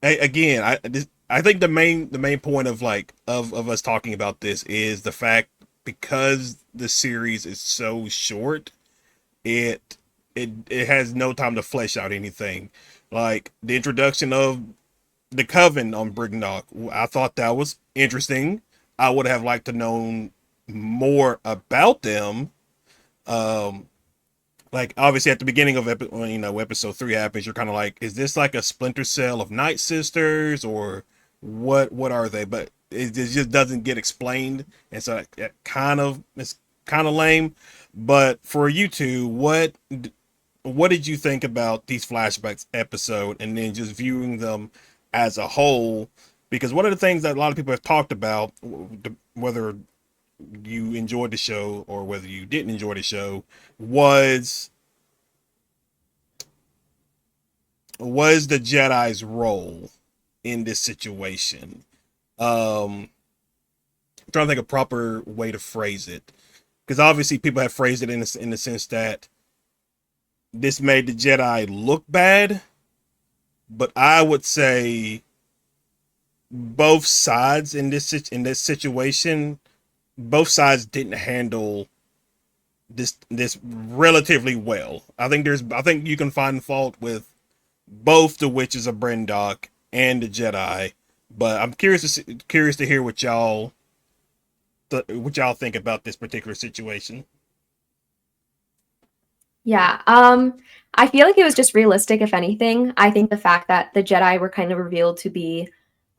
again, I think the main point of of us talking about this is the fact, because the series is so short, it has no time to flesh out anything. Like the introduction of the Coven on Brendock, I thought that was interesting. I would have liked to know more about them. Like obviously at the beginning of episode 3 happens, you're kind of like, is this like a splinter cell of Night Sisters, or what are they? But it just doesn't get explained, and so it's kind of lame. But for you two, what did you think about these flashbacks episode, and then just viewing them as a whole? Because one of the things that a lot of people have talked about, whether you enjoyed the show or whether you didn't enjoy the show, was the Jedi's role in this situation. I'm trying to think of a proper way to phrase it, because obviously people have phrased it in the sense that this made the Jedi look bad, but I would say both sides in this situation, both sides didn't handle this relatively well. I think you can find fault with both the Witches of Brendock and the Jedi, but I'm curious to hear what y'all think about this particular situation. Yeah. I feel like it was just realistic, if anything. I think the fact that the Jedi were kind of revealed to be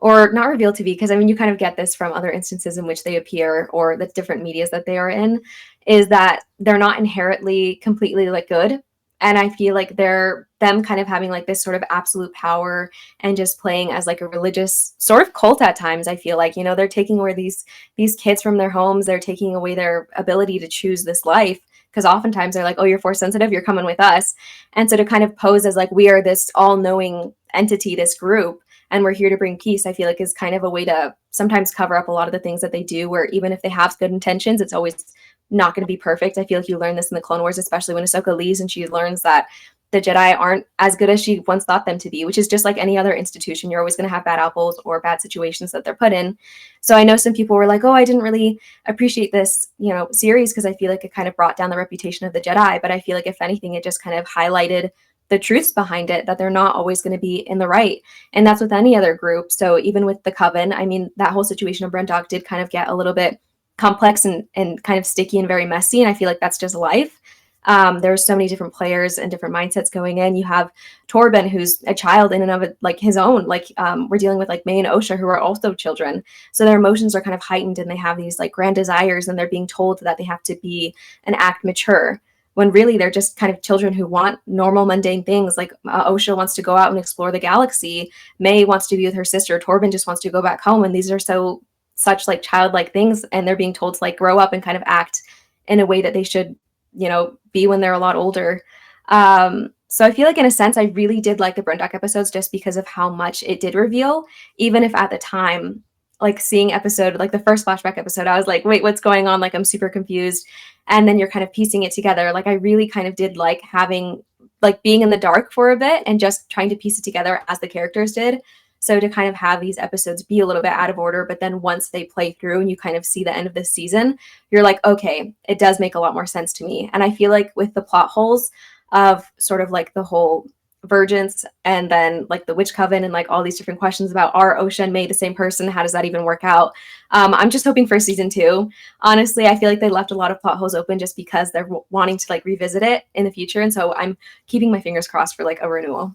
or not revealed to be, because I mean, you kind of get this from other instances in which they appear or the different medias that they are in, is that they're not inherently completely like good. And I feel like they're them kind of having like this sort of absolute power and just playing as like a religious sort of cult at times. I feel like, you know, they're taking away these kids from their homes, they're taking away their ability to choose this life, because oftentimes they're like, oh, you're force sensitive, you're coming with us. And so to kind of pose as like we are this all-knowing entity, this group, and we're here to bring peace, I feel like is kind of a way to sometimes cover up a lot of the things that they do, where even if they have good intentions, it's always not going to be perfect. I feel like you learn this in the Clone Wars, especially when Ahsoka leaves and she learns that the Jedi aren't as good as she once thought them to be, which is just like any other institution. You're always going to have bad apples or bad situations that they're put in. So I know some people were like, oh, I didn't really appreciate this, you know, series because I feel like it kind of brought down the reputation of the Jedi. But I feel like if anything, it just kind of highlighted the truths behind it, that they're not always going to be in the right. And that's with any other group. So even with the Coven, I mean, that whole situation of Brent Dock did kind of get a little bit complex and kind of sticky and very messy. And I feel like that's just life. There's so many different players and different mindsets going in. You have Torben, who's a child in and of it, like his own. Like we're dealing with like May and Osha, who are also children. So their emotions are kind of heightened, and they have these like grand desires, and they're being told that they have to be and act mature, when really they're just kind of children who want normal, mundane things. Like Osha wants to go out and explore the galaxy. May wants to be with her sister. Torben just wants to go back home. And these are such like childlike things, and they're being told to like grow up and kind of act in a way that they should, you know, be when they're a lot older. So I feel like in a sense, I really did like the Brent Dock episodes just because of how much it did reveal, even if at the time, like seeing episode, like the first flashback episode, I was like, wait, what's going on? Like, I'm super confused. And then you're kind of piecing it together. Like, I really kind of did like having, like being in the dark for a bit and just trying to piece it together as the characters did. So to kind of have these episodes be a little bit out of order, but then once they play through and you kind of see the end of this season, you're like, okay, it does make a lot more sense to me. And I feel like with the plot holes of sort of like the whole Virgins and then like the Witch Coven and like all these different questions about, are Osha and May the same person? How does that even work out? I'm just hoping for season 2. Honestly, I feel like they left a lot of plot holes open just because they're wanting to like revisit it in the future. And so I'm keeping my fingers crossed for like a renewal.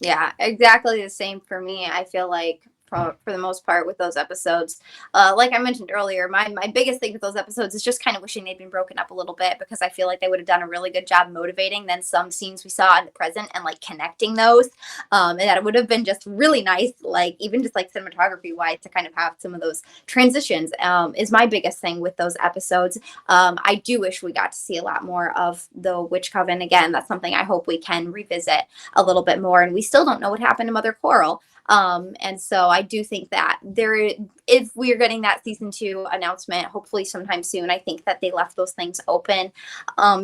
Yeah, exactly the same for me. I feel like for the most part with those episodes, like I mentioned earlier, my biggest thing with those episodes is just kind of wishing they'd been broken up a little bit, because I feel like they would have done a really good job motivating then some scenes we saw in the present and like connecting those, and that it would have been just really nice, like even just like cinematography wise, to kind of have some of those transitions, is my biggest thing with those episodes. I do wish we got to see a lot more of the Witch Coven. Again, that's something I hope we can revisit a little bit more, and we still don't know what happened to Mother Coral. And so I do think that if we're getting that season 2 announcement, hopefully sometime soon, I think that they left those things open,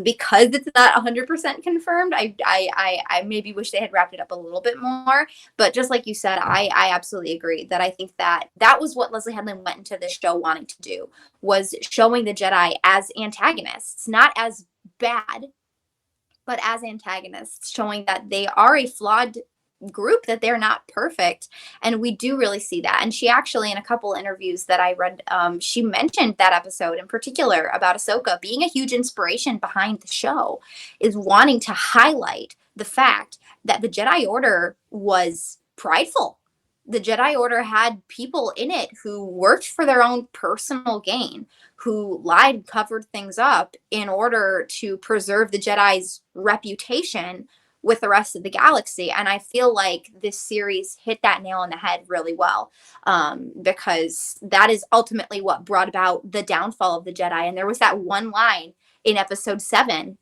because it's not 100% confirmed. I maybe wish they had wrapped it up a little bit more, but just like you said, I absolutely agree that I think that was what Leslie Headland went into this show wanting to do, was showing the Jedi as antagonists, not as bad, but as antagonists, showing that they are a flawed group, that they're not perfect. And we do really see that. And she actually, in a couple interviews that I read, she mentioned that episode in particular about Ahsoka being a huge inspiration behind the show, is wanting to highlight the fact that the Jedi Order was prideful. The Jedi Order had people in it who worked for their own personal gain, who lied, covered things up in order to preserve the Jedi's reputation with the rest of the galaxy. And I feel like this series hit that nail on the head really well, because that is ultimately what brought about the downfall of the Jedi. And there was that one line in episode 7,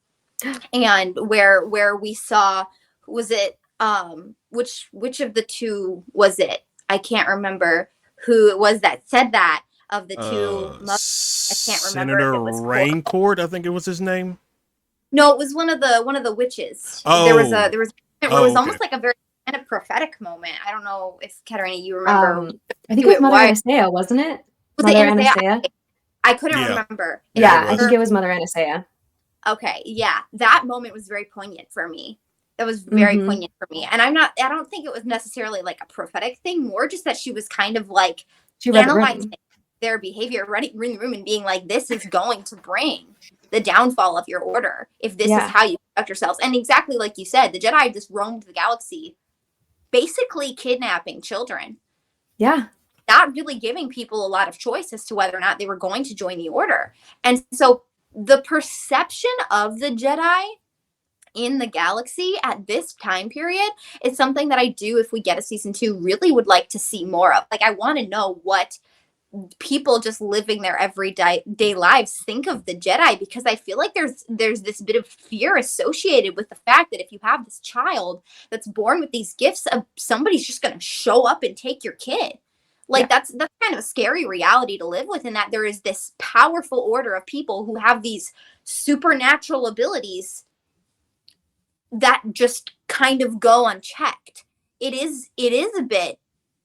and where we saw, was it which of the two was it? I can't remember who it was that said that of the two. I can't remember. Senator Raincourt, I think it was his name. No, it was one of the witches. Oh, there was it was okay. almost like a very kind of prophetic moment. I don't know if Kerina, you remember. I think it was Mother Anastasia, wasn't it? Was Mother it Anastasia? Anastasia? I couldn't remember. Yeah, I think it was Mother Anastasia. Okay, yeah, that moment was very poignant for me. That was very poignant for me. And I don't think it was necessarily like a prophetic thing, more just that she was kind of like analyzing their behavior, reading the room and being like, this is going to bring the downfall of your order if this is how you conduct yourselves. And exactly like you said, the Jedi just roamed the galaxy, basically kidnapping children Yeah. not really giving people a lot of choice as to whether or not they were going to join the order. And so the perception of the Jedi in the galaxy at this time period is something that I do, if we get a season 2, really would like to see more of. Like, I want to know what people just living their everyday lives think of the Jedi, because I feel like there's this bit of fear associated with the fact that if you have this child that's born with these gifts, somebody's just going to show up and take your kid. Like, Yeah. that's kind of a scary reality to live with, in that there is this powerful order of people who have these supernatural abilities that just kind of go unchecked. It is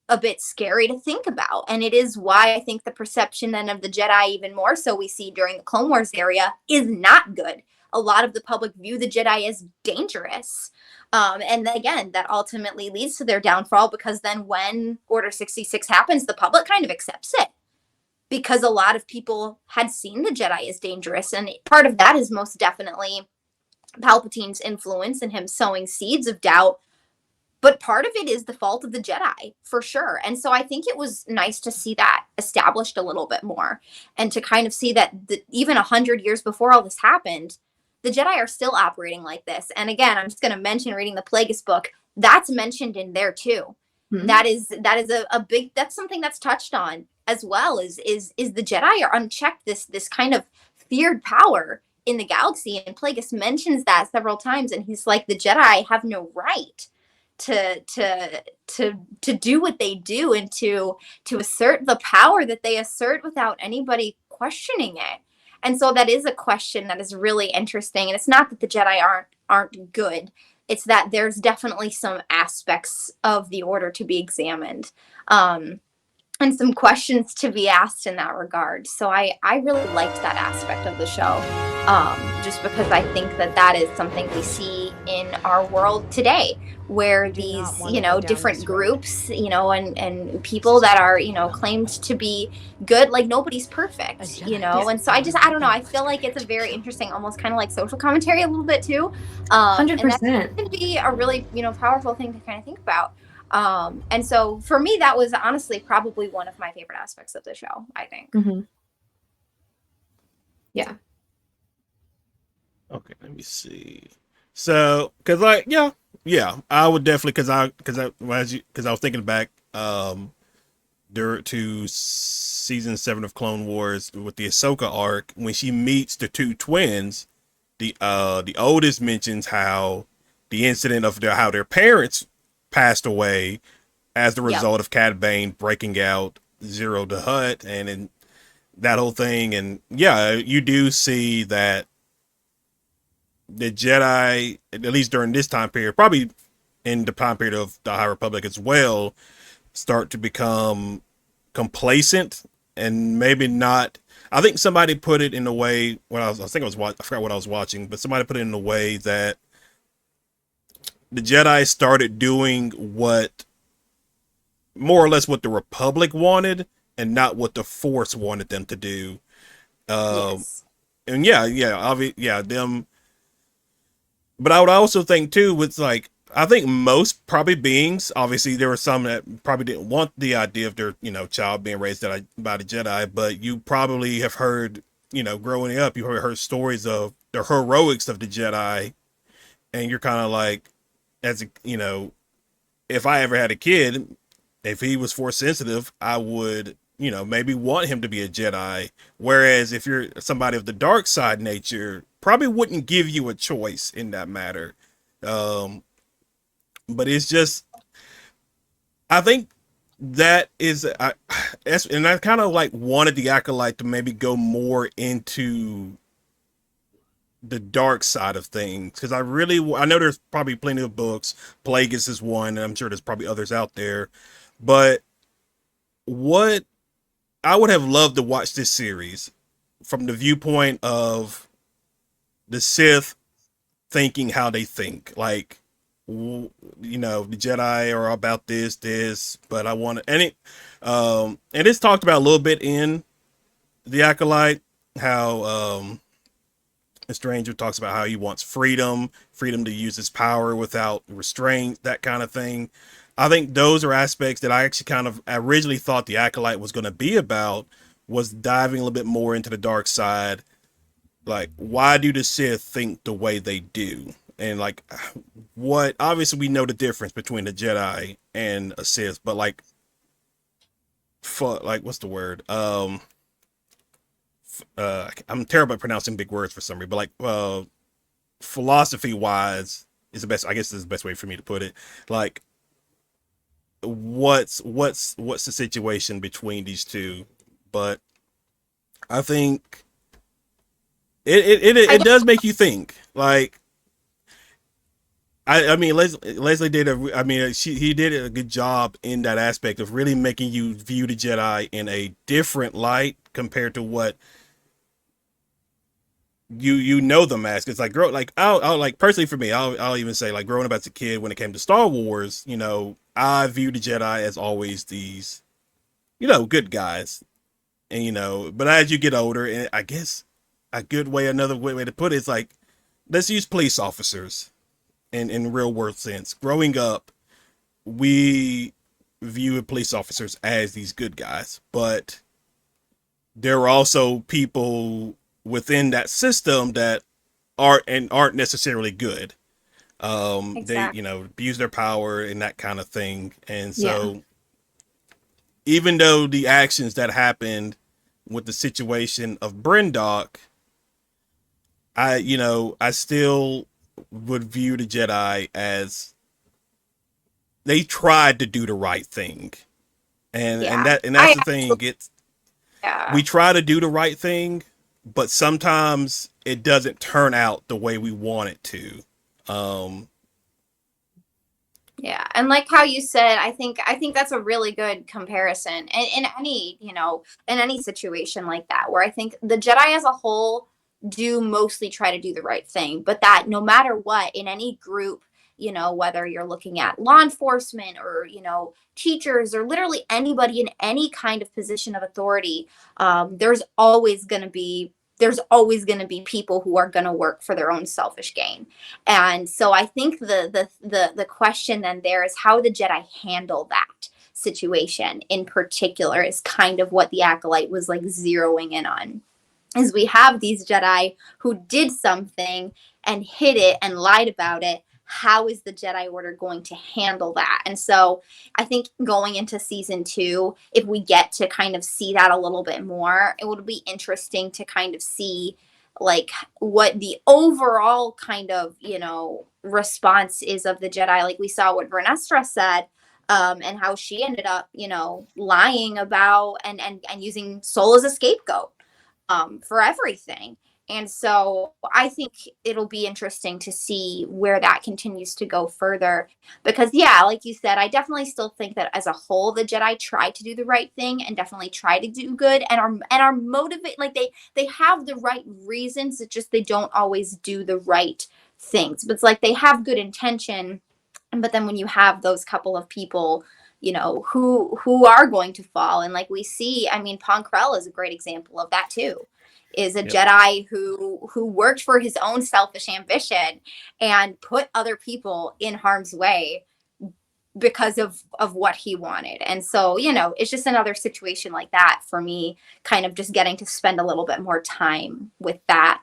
a bit scary to think about, and it is why I think the perception then of the Jedi, even more so we see during the Clone Wars area, is not good. A lot of the public view the Jedi as dangerous, and again, that ultimately leads to their downfall, because then when Order 66 happens, the public kind of accepts it, because a lot of people had seen the Jedi as dangerous, and part of that is most definitely Palpatine's influence and him sowing seeds of doubt, but part of it is the fault of the Jedi, for sure. And so I think it was nice to see that established a little bit more, and to kind of see that even 100 years before all this happened, the Jedi are still operating like this. And again, I'm just going to mention, reading the Plagueis book, that's mentioned in there too. Mhm. That is a big, that's something that's touched on as well, is the Jedi are unchecked, this kind of feared power in the galaxy, and Plagueis mentions that several times, and he's like, the Jedi have no right to do what they do, and to assert the power that they assert without anybody questioning it. And so that is a question that is really interesting, and it's not that the Jedi aren't good, it's that there's definitely some aspects of the order to be examined, and some questions to be asked in that regard. So I really liked that aspect of the show, just because I think that is something we see in our world today, where these, different groups, and people that are, claimed to be good, like, nobody's perfect, and so I don't know, I feel like it's a very interesting, almost kind of like social commentary a little bit too, and that 100%. can be a really, powerful thing to kind of think about. And so for me, that was honestly probably one of my favorite aspects of the show, I think. Mhm. Yeah. Okay, let me see. So, cause like, yeah, I would definitely, cause I was thinking back, to season 7 of Clone Wars with the Ahsoka arc, when she meets the two twins, the oldest mentions how the incident of how their parents passed away as the result of Cad Bane breaking out Zero the Hutt, and that whole thing. And yeah, you do see that the Jedi, at least during this time period, probably in the time period of the High Republic as well, start to become complacent, and maybe not. I think somebody put it in a way when I forgot what I was watching, but somebody put it in a way that the Jedi started doing what, more or less, what the Republic wanted, and not what the Force wanted them to do. Yes. And them. But I would also think too, with like, I think most probably beings, obviously there were some that probably didn't want the idea of their, child being raised by the Jedi, but you probably have heard, growing up, you heard stories of the heroics of the Jedi, and you're kind of like, as a, if I ever had a kid, if he was Force sensitive, I would, maybe want him to be a Jedi. Whereas if you're somebody of the dark side nature, probably wouldn't give you a choice in that matter. But it's just, I think that is, and I kind of like wanted the Acolyte to maybe go more into the dark side of things, because I know there's probably plenty of books. Plagueis is one, and I'm sure there's probably others out there. But what I would have loved to watch this series from the viewpoint of the Sith thinking how they think. Like, the Jedi are about this, but I want to, and it's talked about a little bit in the Acolyte, how the Stranger talks about how he wants freedom to use his power without restraint, that kind of thing. I think those are aspects that I actually kind of originally thought the Acolyte was going to be about, was diving a little bit more into the dark side. Like, why do the Sith think the way they do? And like, what, obviously we know the difference between a Jedi and a Sith, but like, like, what's the word? I'm terrible at pronouncing big words for some reason, but like, philosophy wise is the best, I guess is the best way for me to put it. Like, what's the situation between these two? But I think it does make you think. Like, I mean, Leslie did he did a good job in that aspect of really making you view the Jedi in a different light compared to what you know them as. It's like, I'll like, personally for me, I'll even say, like, growing up as a kid, when it came to Star Wars, you know, I viewed the Jedi as always these, you know, good guys. And, you know, but as you get older, and I guess another way to put it is like, let's use police officers in real world sense. Growing up, we view police officers as these good guys, but there are also people within that system that aren't necessarily good. They, you know, abuse their power and that kind of thing. And so even though the actions that happened with the situation of Brindok, I still would view the Jedi as they tried to do the right thing. And that's the thing. We try to do the right thing, but sometimes it doesn't turn out the way we want it to. Yeah, and like how you said, I think that's a really good comparison. And in any, you know, in any situation like that, where I think the Jedi as a whole do mostly try to do the right thing, but that no matter what, in any group, you know, whether you're looking at law enforcement or, you know, teachers or literally anybody in any kind of position of authority, there's always going to be people who are going to work for their own selfish gain. And so I think the question then there is how the Jedi handle that situation in particular is kind of what the Acolyte was like zeroing in on. Is we have these Jedi who did something and hid it and lied about it. How is the Jedi Order going to handle that? And so I think going into season 2, if we get to kind of see that a little bit more, it would be interesting to kind of see like what the overall kind of, you know, response is of the Jedi. Like we saw what Vernestra said, and how she ended up, you know, lying about and using Sol as a scapegoat for everything. And so I think it'll be interesting to see where that continues to go further. Because, yeah, like you said, I definitely still think that as a whole, the Jedi try to do the right thing and definitely try to do good and are motivated. Like they have the right reasons. It's just they don't always do the right things. But it's like they have good intention. But then when you have those couple of people, you know, who are going to fall. And like we see, I mean, Ponkrell is a great example of that too. Is a Jedi who worked for his own selfish ambition and put other people in harm's way because of what he wanted. And so, you know, it's just another situation like that for me, kind of just getting to spend a little bit more time with that.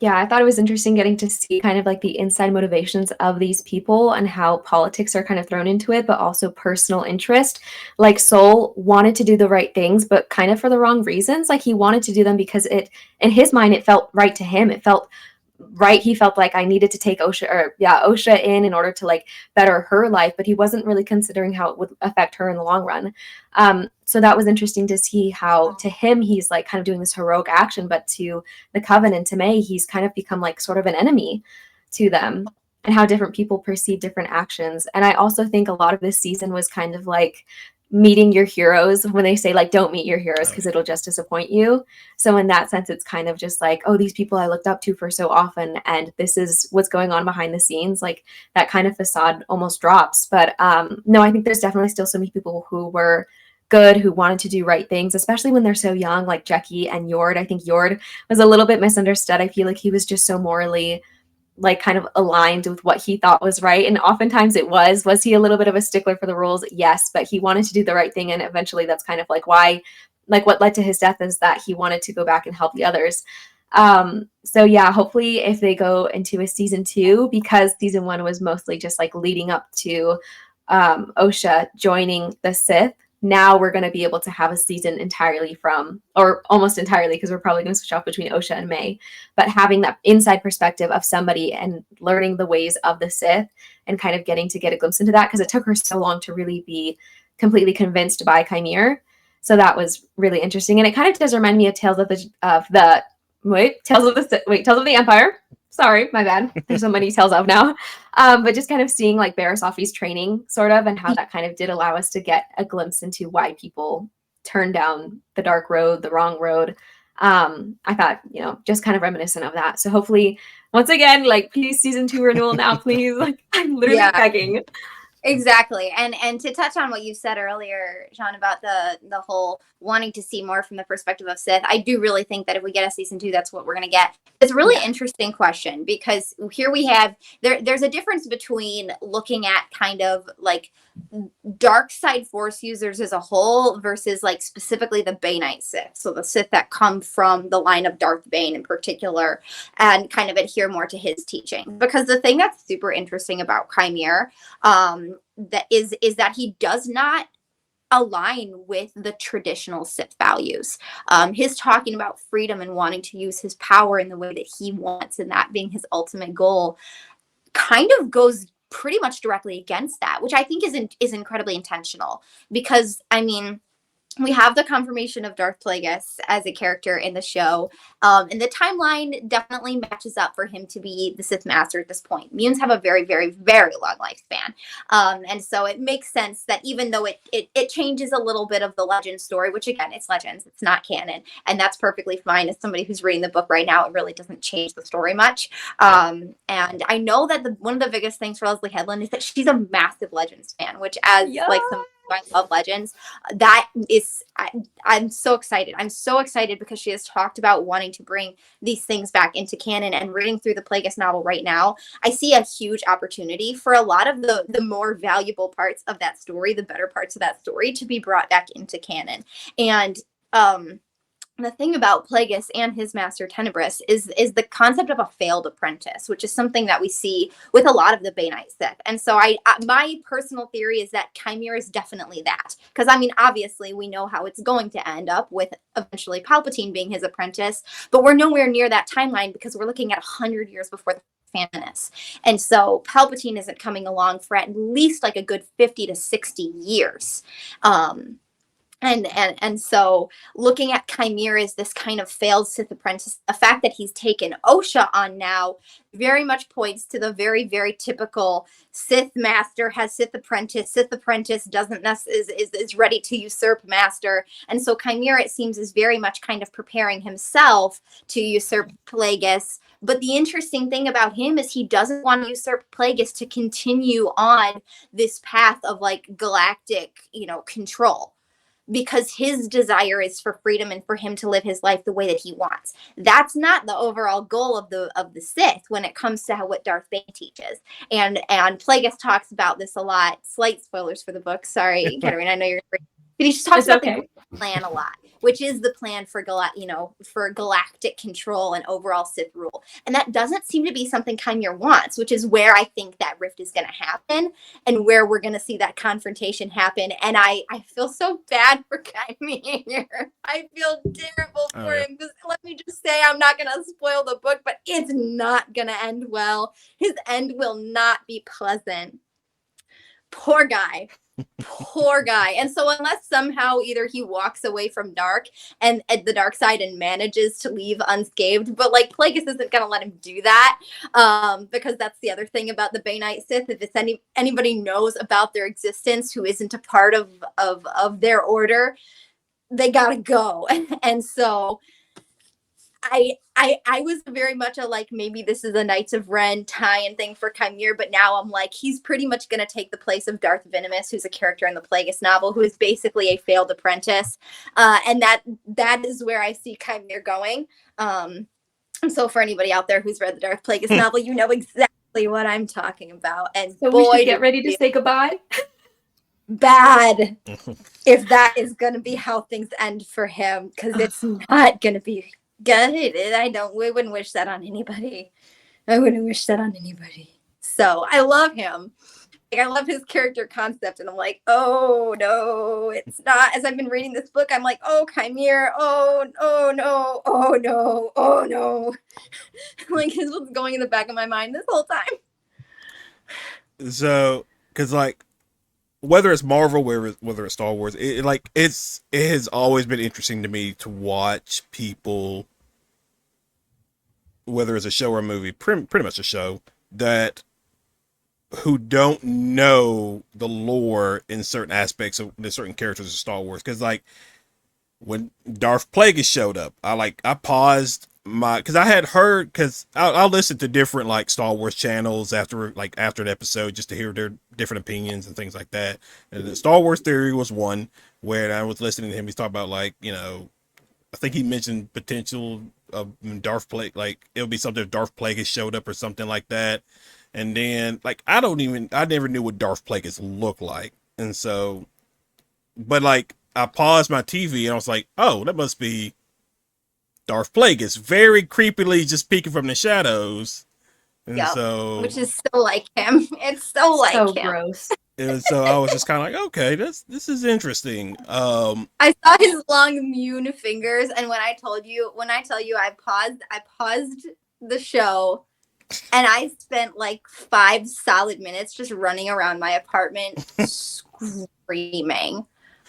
Yeah, I thought it was interesting getting to see kind of like the inside motivations of these people and how politics are kind of thrown into it, but also personal interest. Like Sol wanted to do the right things, but kind of for the wrong reasons. Like he wanted to do them because in his mind, it felt right to him. It felt right. He felt like I needed to take Osha in order to like better her life, but he wasn't really considering how it would affect her in the long run. So that was interesting to see how to him, he's like kind of doing this heroic action, but to the Covenant, to May, he's kind of become like sort of an enemy to them, and how different people perceive different actions. And I also think a lot of this season was kind of like meeting your heroes, when they say like don't meet your heroes because it'll just disappoint you. So in that sense, it's kind of just like, oh, these people I looked up to for so often, and this is what's going on behind the scenes. Like that kind of facade almost drops. But no, I think there's definitely still so many people who were good, who wanted to do right things, especially when they're so young, like Jecki and Yord. I think Yord was a little bit misunderstood. I feel like he was just so morally like kind of aligned with what he thought was right. And oftentimes it was he a little bit of a stickler for the rules? Yes, but he wanted to do the right thing. And eventually that's kind of like why, like what led to his death is that he wanted to go back and help the others. So yeah, hopefully if they go into a season 2, because season 1 was mostly just like leading up to Osha joining the Sith, now we're going to be able to have a season entirely from, or almost entirely, because we're probably going to switch off between Osha and May, but having that inside perspective of somebody and learning the ways of the Sith and kind of getting to get a glimpse into that, because it took her so long to really be completely convinced by Chimere. So that was really interesting. And it kind of does remind me of Tales of the Empire. Sorry, my bad. There's so many Tales of now. But just kind of seeing like Barasofi's training sort of, and how that kind of did allow us to get a glimpse into why people turn down the dark road, the wrong road. I thought, just kind of reminiscent of that. So hopefully, once again, like please season 2 renewal now, please. Like I'm literally begging. Exactly. And to touch on what you said earlier, Sean, about the whole wanting to see more from the perspective of Sith, I do really think that if we get a season 2, that's what we're going to get. It's a really interesting question, because here we have, there's a difference between looking at kind of like dark side Force users as a whole versus like specifically the Baneite Sith. So the Sith that come from the line of Darth Bane in particular, and kind of adhere more to his teaching. Because the thing that's super interesting about Chimere, that is that he does not align with the traditional Sith values. His talking about freedom and wanting to use his power in the way that he wants, and that being his ultimate goal, kind of goes pretty much directly against that, which I think is incredibly intentional. Because I mean, we have the confirmation of Darth Plagueis as a character in the show, and the timeline definitely matches up for him to be the Sith Master at this point. Mutants have a very, very, very long lifespan, and so it makes sense that even though it changes a little bit of the legend story, which again, it's legends, it's not canon, and that's perfectly fine. As somebody who's reading the book right now, it really doesn't change the story much. And I know that one of the biggest things for Leslie Headland is that she's a massive Legends fan, which as like some I love Legends. That is, I'm so excited. I'm so excited because she has talked about wanting to bring these things back into canon. And reading through the Plagueis novel right now, I see a huge opportunity for a lot of the more valuable parts of that story, the better parts of that story, to be brought back into canon. And the thing about Plagueis and his master Tenebris is the concept of a failed apprentice, which is something that we see with a lot of the Baneite Sith. And so my personal theory is that Chimere is definitely that. Because I mean, obviously we know how it's going to end up with eventually Palpatine being his apprentice, but we're nowhere near that timeline because we're looking at 100 years before the Phantom Menace. And so Palpatine isn't coming along for at least like a good 50 to 60 years. And so looking at Chimere as this kind of failed Sith apprentice, the fact that he's taken Osha on now very much points to the very, very typical Sith master has Sith apprentice doesn't is ready to usurp master. And so Chimere, it seems, is very much kind of preparing himself to usurp Plagueis. But the interesting thing about him is he doesn't want to usurp Plagueis to continue on this path of like galactic, control. Because his desire is for freedom and for him to live his life the way that he wants. That's not the overall goal of the Sith when it comes to what Darth Bane teaches. And Plagueis talks about this a lot. Slight spoilers for the book. Sorry, Kerina, I know you're. But he just talks about the plan a lot, which is the plan for for galactic control and overall Sith rule. And that doesn't seem to be something Chimere wants, which is where I think that rift is going to happen and where we're going to see that confrontation happen. And I feel so bad for Chimere. I feel terrible for him, because let me just say, I'm not going to spoil the book, but it's not going to end well. His end will not be pleasant. Poor guy. Poor guy. And so unless somehow either he walks away from dark and the dark side and manages to leave unscathed, but like Plagueis isn't going to let him do that, because that's the other thing about the Baneite Sith. If it's anybody knows about their existence who isn't a part of their order, they gotta go. And so I was very much a like, maybe this is a Knights of Ren tie-in thing for Chimere, but now I'm like, he's pretty much going to take the place of Darth Venomous, who's a character in the Plagueis novel, who is basically a failed apprentice. And that is where I see Chimere going. So for anybody out there who's read the Darth Plagueis novel, you know exactly what I'm talking about. And So we boy, should get ready to say goodbye. bad if that is going to be how things end for him, because it's not going to be good. We wouldn't wish that on anybody. I wouldn't wish that on anybody. So I love him. Like, I love his character concept, and I'm like, oh no, it's not. As I've been reading this book, I'm like, oh, Chimera, oh no, oh no, oh no. Like, this was going in the back of my mind this whole time. So, because like whether it's Marvel, whether it's Star Wars, it has always been interesting to me to watch people, whether it's a show or a movie, pretty much a show, that who don't know the lore in certain aspects of the certain characters of Star Wars. Because like when Darth Plagueis showed up, I paused because I had heard, because I'll listen to different like Star Wars channels after an episode just to hear their different opinions and things like that. And the Star Wars Theory was one where I was listening to him. He's talking about like, you know, I think he mentioned potential of Darth Plague, like it'll be something if Darth Plagueis showed up or something like that. And then like I never knew what Darth Plagueis looked like, and so, but like I paused my TV and I was like, oh, that must be Darth Plagueis, very creepily just peeking from the shadows. And Yep. so, Which is so like him. It's so like So him. gross. and so I was just kind of like, okay, this is interesting. I saw his long immune fingers, and when I tell you I paused the show, and I spent like 5 solid minutes just running around my apartment screaming.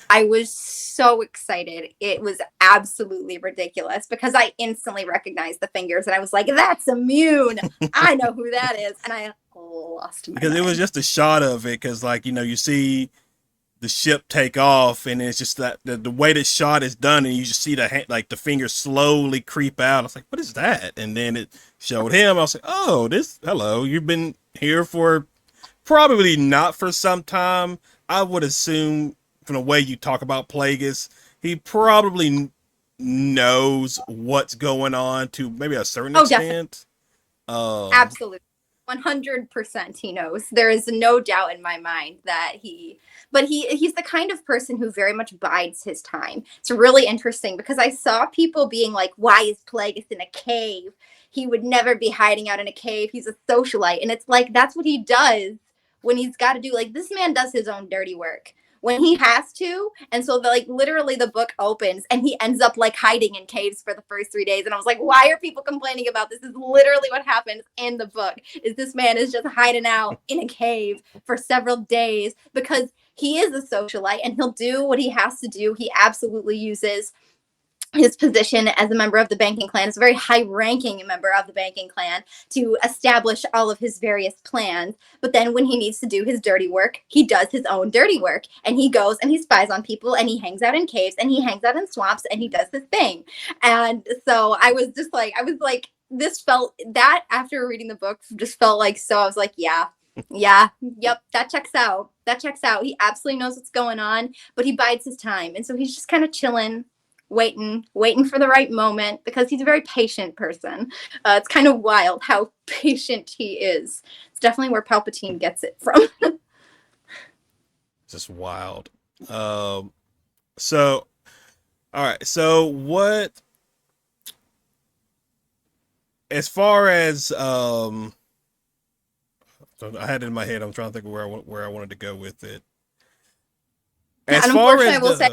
I was so excited. It was absolutely ridiculous because I instantly recognized the fingers, and I was like, that's immune. I know who that is. And I lost my because mind. it was just a shot of it, because like, you know, you see the ship take off, and it's just that the way the shot is done, and you just see the fingers slowly creep out. I was like, what is that? And then it showed him. I was like, oh, hello, you've been here for probably not for some time. I would assume from the way you talk about Plagueis, he probably knows what's going on to maybe a certain extent. Absolutely. 100% he knows. There is no doubt in my mind that he's the kind of person who very much bides his time. It's really interesting because I saw people being like, why is Plagueis in a cave? He would never be hiding out in a cave. He's a socialite. And it's like, that's what he does when he's got to do, like, this man does his own dirty work when he has to. And so literally the book opens and he ends up like hiding in caves for the first 3 days. And I was like, why are people complaining about this? This is literally what happens in the book, is this man is just hiding out in a cave for several days because he is a socialite and he'll do what he has to do. He absolutely uses his position as a member of the banking clan, as a very high-ranking member of the banking clan, to establish all of his various plans. But then when he needs to do his dirty work, he does his own dirty work. And he goes and he spies on people, and he hangs out in caves, and he hangs out in swamps, and he does his thing. And so I was like, this felt, that after reading the book, just felt like, so I was like, yep, that checks out. He absolutely knows what's going on, but he bides his time. And so he's just kind of chilling, waiting for the right moment, because he's a very patient person. It's kind of wild how patient he is. It's definitely where Palpatine gets it from. Just wild. So, all right. So what, as far as, I had it in my head, I'm trying to think of where I wanted to go with it. As far as I will say,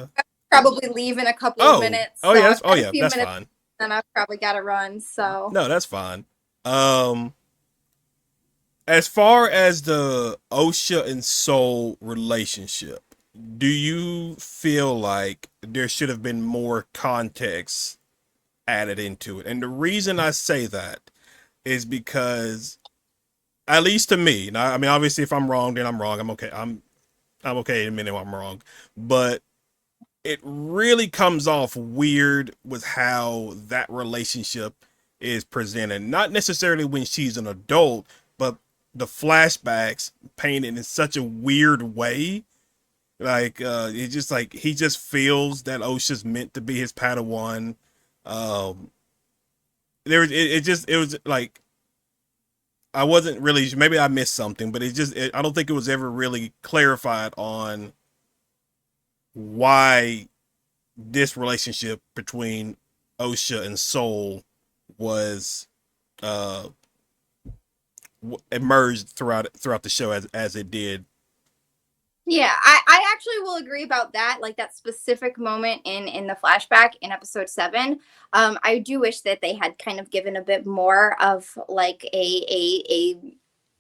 probably leave in a couple of minutes. So that's fine. And I've probably got to run. So no, that's fine. As far as the Osha and Soul relationship, do you feel like there should have been more context added into it? And the reason I say that is because, at least to me, now, I mean, obviously, if I'm wrong, then I'm wrong. I'm okay. I'm okay admitting I'm wrong, but it really comes off weird with how that relationship is presented. Not necessarily when she's an adult, but the flashbacks painted in such a weird way. Like, it's just like, he just feels that Osha's meant to be his Padawan. it was like I wasn't really, maybe I missed something, but I don't think it was ever really clarified on why this relationship between Osha and Soul was uh emerged throughout the show as it did. Yeah, I actually will agree about that. Like that specific moment in the flashback in episode 7. I do wish that they had kind of given a bit more of like a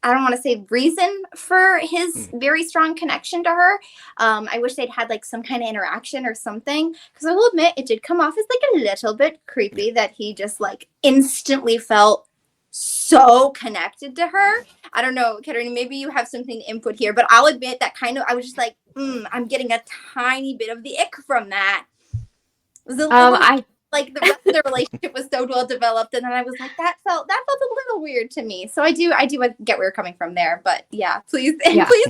I don't want to say reason for his very strong connection to her. I wish they'd had like some kind of interaction or something. Because I will admit, it did come off as like a little bit creepy that he just like instantly felt so connected to her. I don't know, Kerina, maybe you have something to input here, but I'll admit that kind of, I was just like, I'm getting a tiny bit of the ick from that. It was a little like the rest of the relationship was so well developed, and then I was like, that felt a little weird to me. So I do get where you're coming from there, but yeah, please, Yeah. please.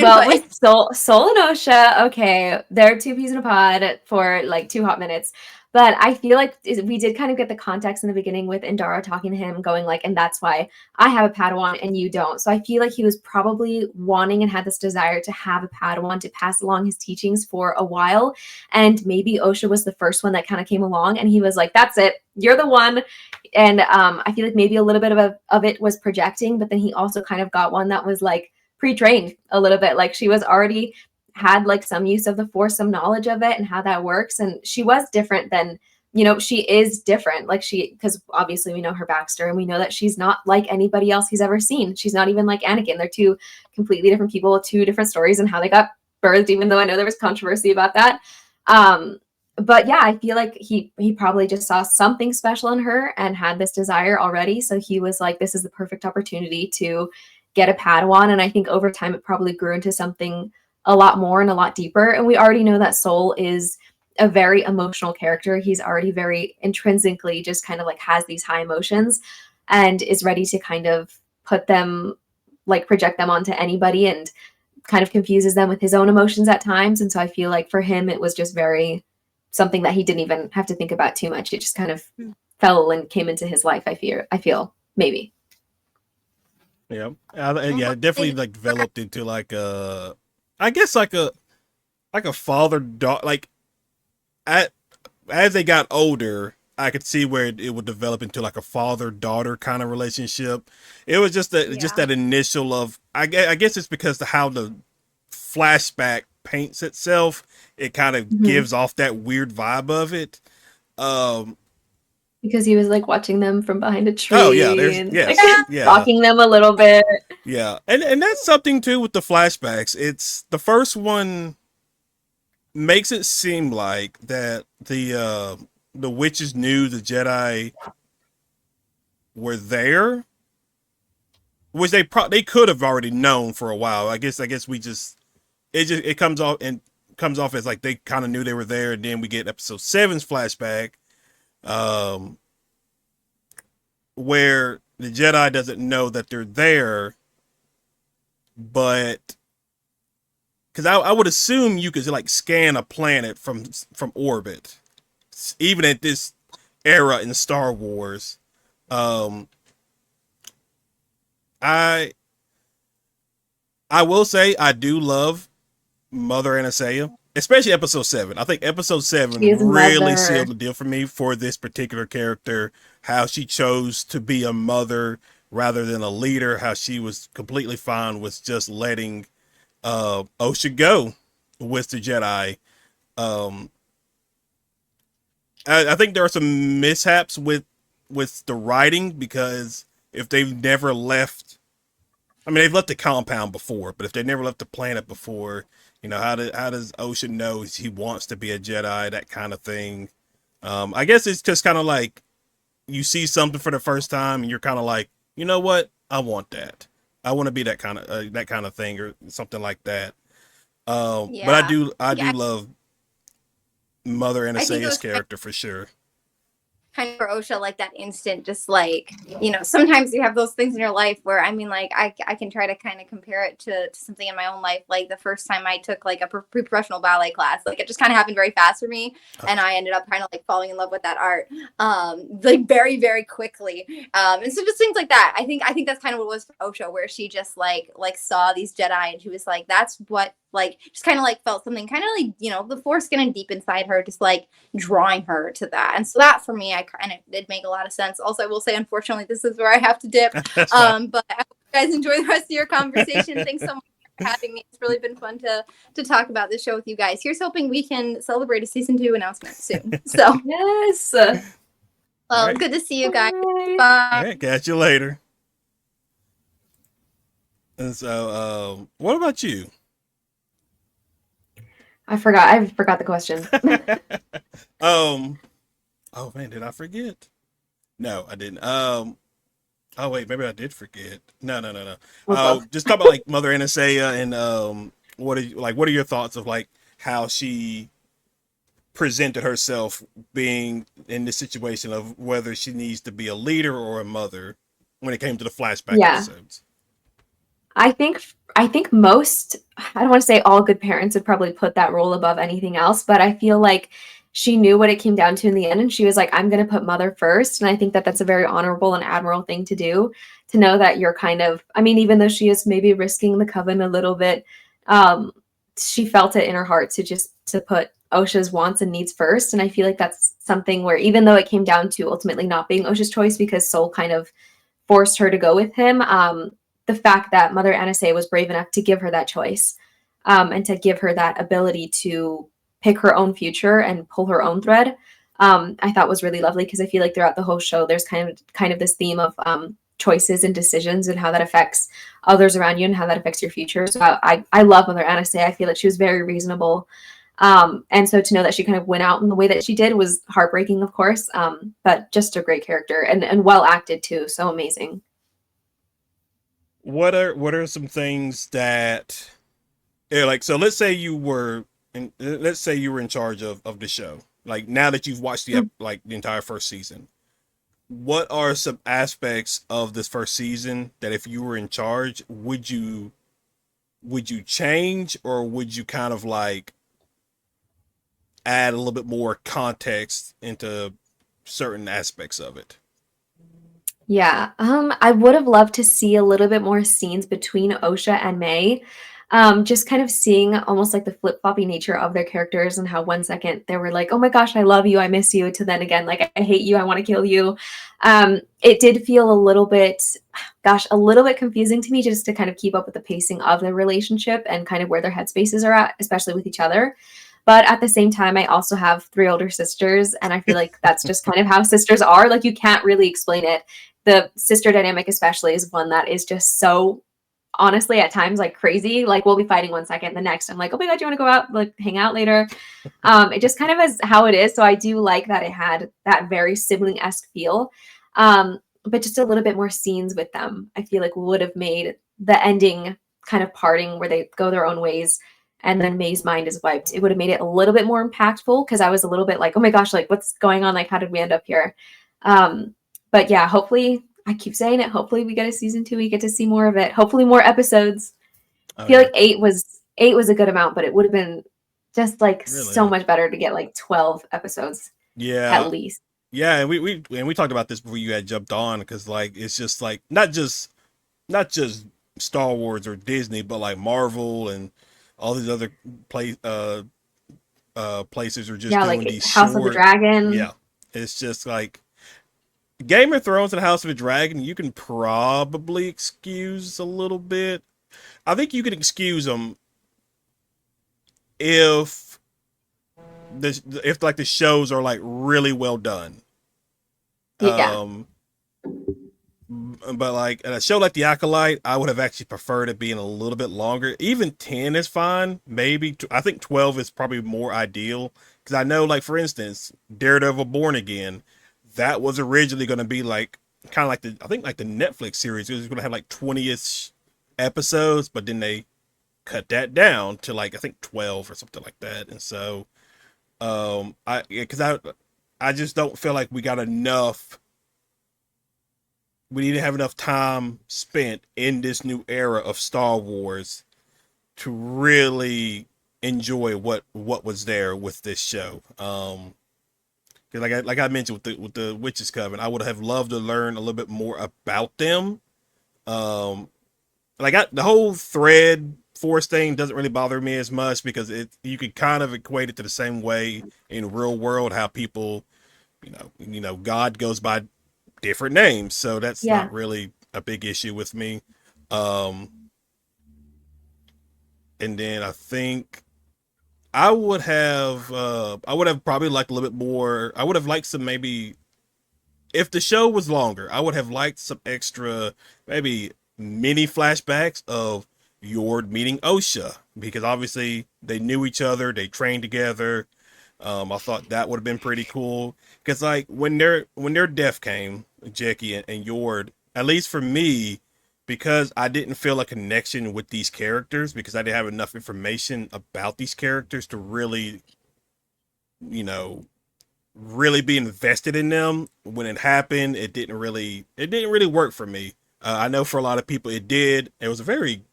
Well, with Soul and Osha, okay, they're two peas in a pod for like 2 hot minutes. But I feel like we did kind of get the context in the beginning with Indara talking to him, going like, and that's why I have a Padawan and you don't. So I feel like he was probably wanting and had this desire to have a Padawan to pass along his teachings for a while. And maybe Osha was the first one that kind of came along, and he was like, that's it, you're the one. And I feel like maybe a little bit of it was projecting, but then he also kind of got one that was like pre-trained a little bit. Like she was already had like some use of the Force, some knowledge of it and how that works. And she was different than, she is different. Like because obviously we know her backstory and we know that she's not like anybody else he's ever seen. She's not even like Anakin. They're two completely different people with 2 different stories and how they got birthed, even though I know there was controversy about that. But yeah, I feel like he probably just saw something special in her and had this desire already. So he was like, this is the perfect opportunity to get a Padawan. And I think over time it probably grew into something a lot more and a lot deeper. And we already know that Soul is a very emotional character. He's already very intrinsically just kind of like has these high emotions and is ready to kind of put them, like project them onto anybody, and kind of confuses them with his own emotions at times. And so I feel like for him, it was just very something that he didn't even have to think about too much. It just kind of fell and came into his life. I feel maybe. Yeah, yeah, it definitely like developed into like I guess like a father daughter. Like as they got older, I could see where it would develop into like a father daughter kind of relationship. It was just that initial of I guess it's because of how the flashback paints itself. It kind of gives off that weird vibe of it. Because he was like watching them from behind a tree. Oh yeah, stalking them a little bit. Yeah, and that's something too with the flashbacks. It's the first one makes it seem like that the witches knew the Jedi were there, which they could have already known for a while. I guess it comes off as like they kind of knew they were there, and then we get episode 7's flashback, where the Jedi doesn't know that they're there, but because I would assume you could like scan a planet from orbit, even at this era in Star Wars. I will say I do love Mother Anastasia, especially episode 7. I think episode 7 really sealed the deal for me for this particular character. How she chose to be a mother rather than a leader. How she was completely fine with just letting Osha go with the Jedi. I think there are some mishaps with the writing, because if they've never left, I mean, they've left the compound before, but if they never left the planet before, how does Osha know he wants to be a Jedi, that kind of thing. I guess it's just kind of like you see something for the first time and you're kind of like, you know what, I want that. I want to be that kind of thing or something like that. But I do love Mother Anastasia's character for sure. kind of for Osha, like that instant, just like, you know, sometimes you have those things in your life where, I mean, like I can try to kind of compare it to something in my own life. Like the first time I took like a pre-professional ballet class, like it just kind of happened very fast for me. And I ended up kind of like falling in love with that art, like very, very quickly. And so just things like that. I think that's kind of what it was for Osha, where she just like saw these Jedi and she was like, that's what, like, just kind of like felt something kind of like, you know, the Force getting deep inside her, just like drawing her to that. And so that for me, I kind of did make a lot of sense. Also, I will say, unfortunately, this is where I have to dip. That's fine. But I hope you guys enjoy the rest of your conversation. Thanks so much for having me. It's really been fun to talk about this show with you guys. Here's hoping we can celebrate a season 2 announcement soon. So Yes. well, right. good to see you guys. Bye. Bye. All right, catch you later. And so, what about you? I forgot the question. Oh man, did I forget? No, I didn't. Oh wait, maybe I did forget. No. We're both. Just talk about like Mother Anastasia and what are your thoughts of like how she presented herself being in this situation of whether she needs to be a leader or a mother when it came to the flashback Yeah. episodes? I think most, I don't want to say all good parents would probably put that role above anything else, but I feel like she knew what it came down to in the end, and she was like, I'm going to put mother first. And I think that that's a very honorable and admirable thing to do, to know that you're kind of, I mean, even though she is maybe risking the coven a little bit, she felt it in her heart to put Osha's wants and needs first. And I feel like that's something where, even though it came down to ultimately not being Osha's choice because Soul kind of forced her to go with him, the fact that Mother Anastasia was brave enough to give her that choice, and to give her that ability to pick her own future and pull her own thread, I thought was really lovely, because I feel like throughout the whole show, there's kind of this theme of choices and decisions and how that affects others around you and how that affects your future. So I love Mother Anastasia. I feel like she was very reasonable. And so to know that she kind of went out in the way that she did was heartbreaking, of course, but just a great character and well acted too. So amazing. What are some things that, yeah, like, so let's say you were in charge of the show, like now that you've watched like the entire first season, what are some aspects of this first season that if you were in charge, would you change, or would you kind of like add a little bit more context into certain aspects of it? Yeah, I would have loved to see a little bit more scenes between Osha and May. Just kind of seeing almost like the flip-floppy nature of their characters, and how one second they were like, "Oh my gosh, I love you, I miss you," to then again, like, "I hate you, I want to kill you." It did feel a little bit, gosh, a little bit confusing to me, just to kind of keep up with the pacing of their relationship and kind of where their headspaces are at, especially with each other. But at the same time, I also have 3 older sisters, and I feel like that's just kind of how sisters are. Like, you can't really explain it. The sister dynamic especially is one that is just so, honestly, at times, like, crazy. Like, we'll be fighting one second, the next I'm like, "Oh my god, do you want to go out, like, hang out later?" It just kind of is how it is. So I do like that it had that very sibling-esque feel. But just a little bit more scenes with them, I feel like would have made the ending kind of parting where they go their own ways and then May's mind is wiped. It would have made it a little bit more impactful, because I was a little bit like, "Oh my gosh, like, what's going on? Like, how did we end up here?" But yeah, hopefully, I keep saying it, hopefully we get a season 2, we get to see more of it. Hopefully more episodes. I Oh feel yeah, like eight was a good amount, but it would have been just like so really. much better to get like 12 episodes Yeah, at least. yeah, and we talked about this before you had jumped on, because like it's just like not just Star Wars or Disney, but like Marvel and all these other places are just Yeah, doing like these House of the short. Dragon. Yeah, it's just like Game of Thrones and House of the Dragon. You can probably excuse a little bit. I think you can excuse them if if like the shows are like really well done. Yeah. Um, but like a show like The Acolyte, I would have actually preferred it being a little bit longer. Even 10 is fine. Maybe I think 12 is probably more ideal, because I know, like, for instance, Daredevil Born Again, that was originally going to be like kind of like I think like the Netflix series. It was going to have like 20ish episodes, but then they cut that down to like I think 12 or something like that. And so I because I just don't feel like we got enough. We need to have enough time spent in this new era of Star Wars to really enjoy what was there with this show. 'Cause like I mentioned with the Witches Coven, I would have loved to learn a little bit more about them. Um, the whole thread force thing doesn't really bother me as much because you could kind of equate it to the same way in real world how people, God goes by different names, so that's Yeah. not really a big issue with me. Um, and then I think I would have probably liked a little bit more. I would have liked some, maybe if the show was longer, I would have liked some extra, maybe mini flashbacks of Yord meeting Osha, because obviously they knew each other, they trained together. I thought that would have been pretty cool because like when their death came, Jackie and Yord, at least for me, because I didn't feel a connection with these characters because I didn't have enough information about these characters to really, you know, really be invested in them. When it happened, it didn't really work for me. I know for a lot of people it did. It was a very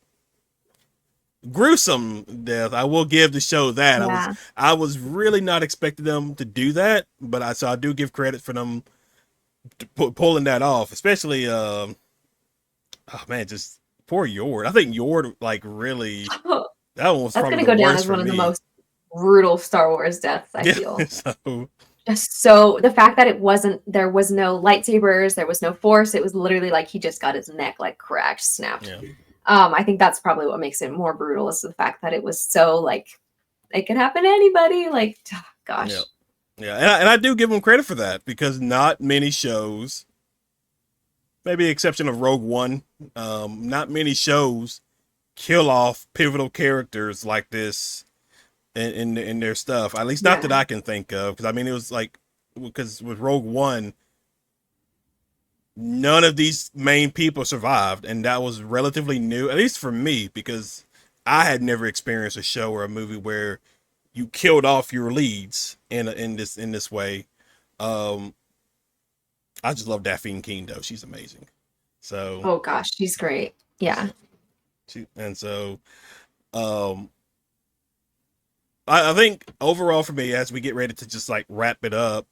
gruesome death. I will give the show that. Yeah. I was really not expecting them to do that, but I do give credit for them pulling that off, especially oh man, just poor Yord. I think Yord like really, that one was That's probably gonna the go down worst as for one of the me. most brutal Star Wars deaths, I Yeah, feel. so Just so the fact that there was no lightsabers, there was no force, it was literally like he just got his neck like cracked, snapped. yeah. I think that's probably what makes it more brutal is the fact that it was so like it can happen to anybody. Like, gosh. Yeah. Yeah, and I do give them credit for that because not many shows, maybe exception of Rogue One, not many shows kill off pivotal characters like this in their stuff. At least not that Yeah. I can think of. Because I mean, it was like because with Rogue One, none of these main people survived, and that was relatively new, at least for me, because I had never experienced a show or a movie where you killed off your leads in this way. Um, I just love Daphne King though; she's amazing. So, Oh gosh, she's great. Yeah. and so, um, I think overall for me, as we get ready to just like wrap it up,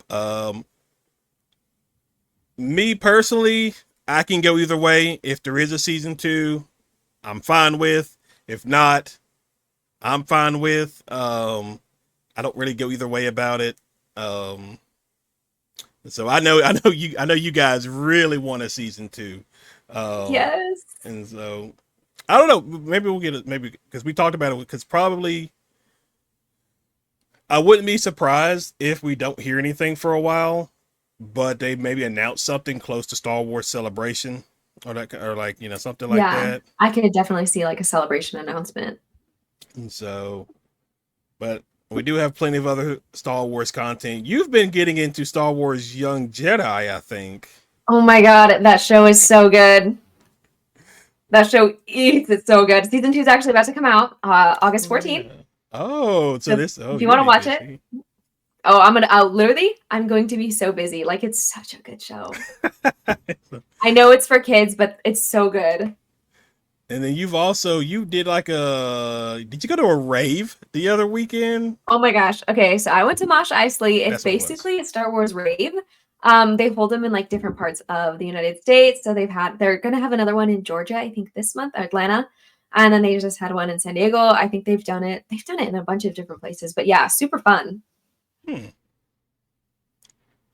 me personally, I can go either way. If there is a season 2, I'm fine with. If not, I'm fine with. I don't really go either way about it. Um, so I know you guys really want a season 2. Yes. And so I don't know. Maybe we'll get it. Maybe because we talked about it. Because probably I wouldn't be surprised if we don't hear anything for a while, but they maybe announce something close to Star Wars Celebration or that, or like something like Yeah. that. I could definitely see like a celebration announcement. And so, but we do have plenty of other Star Wars content. You've been getting into Star Wars Young Jedi, I think. Oh my god, that show is so good. That show eats it so good. Season 2 is actually about to come out August 14th. Yeah. Oh, so So this. Oh, if you you're want to be watch busy. it, I'm going to be so busy. Like it's such a good show. I know it's for kids, but it's so good. And then you did like did you go to a rave the other weekend? Oh my gosh. Okay, so I went to Mosh Isley. It's That's what it was. basically a Star Wars rave. They hold them in like different parts of the United States. So they're gonna have another one in Georgia, I think this month, Atlanta. And then they just had one in San Diego. I think they've done it in a bunch of different places. But yeah, super fun.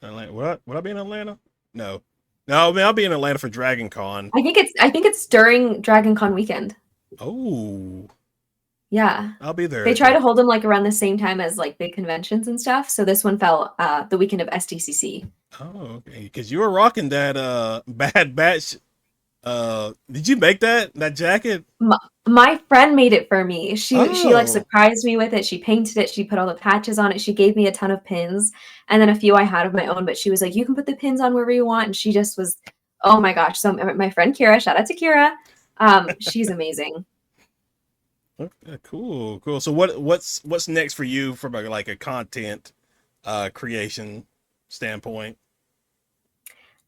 Atlanta. Would I be in Atlanta? No. No, I mean I'll be in Atlanta for Dragon Con. I think it's during Dragon Con weekend. Oh. Yeah. I'll be there. They try to hold them like around the same time as like big conventions and stuff. So this one fell the weekend of SDCC. Oh, okay. Because you were rocking that Bad Batch. Did you make that jacket? My friend made it for me. She like Oh. surprised me with it. She painted it. She put all the patches on it. She gave me a ton of pins, and then a few I had of my own. But she was like, "You can put the pins on wherever you want." And she just was, oh my gosh. So my friend Kira, shout out to Kira. She's amazing. Okay, cool. So what's next for you from like a content creation? standpoint?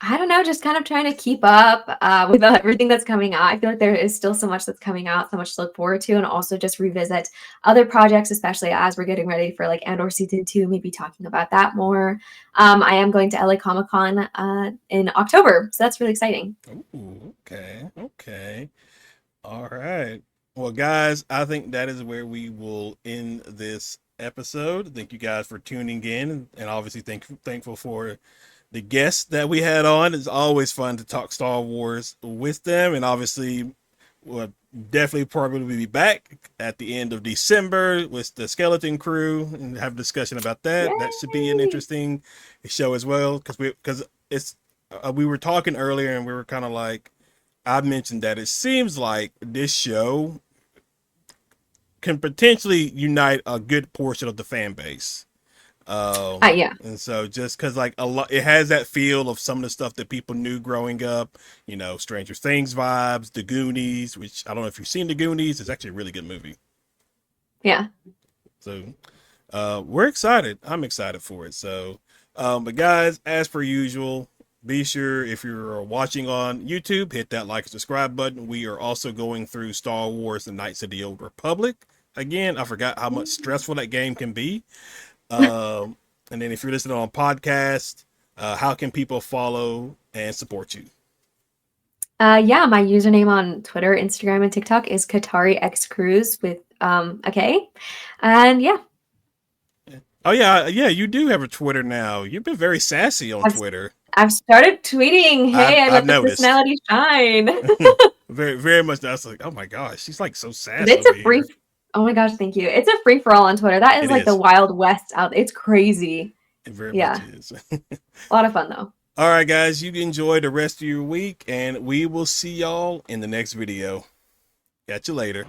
I don't know, just kind of trying to keep up with everything that's coming out. I feel like there is still so much that's coming out, so much to look forward to, and also just revisit other projects, especially as we're getting ready for like Andor season 2, maybe talking about that more. I am going to LA Comic-Con in October, so that's really exciting. Ooh, okay. All right. Well, guys, I think that is where we will end this episode. Thank you guys for tuning in, and obviously thankful for the guests that we had on. It's always fun to talk Star Wars with them, and obviously we'll definitely probably be back at the end of December with the Skeleton Crew and have a discussion about that. Yay! That should be an interesting show as well, because it's we were talking earlier and we were kind of like, I mentioned that it seems like this show can potentially unite a good portion of the fan base. Yeah. And so just because like a lot, it has that feel of some of the stuff that people knew growing up, you know, Stranger Things vibes, The Goonies, which I don't know if you've seen The Goonies. It's actually a really good movie. Yeah. So we're excited. I'm excited for it. So, but guys, as per usual, be sure if you're watching on YouTube, hit that like and subscribe button. We are also going through Star Wars: The Knights of the Old Republic. Again, I forgot how much stressful that game can be. And then if you're listening on podcast, how can people follow and support you? Yeah, my username on Twitter, Instagram, and TikTok is Katari X Cruz with a K. And yeah. Oh yeah, you do have a Twitter now. You've been very sassy on Twitter. I've started tweeting. Hey, I let the noticed. personality shine. very, very much. I was like, oh my gosh, she's like so sassy. It's a free. Oh my gosh, thank you. It's a free for all on Twitter. That is like the Wild West out there. It's crazy. It very much is. A lot of fun though. All right, guys, you enjoy the rest of your week, and we will see y'all in the next video. Catch you later.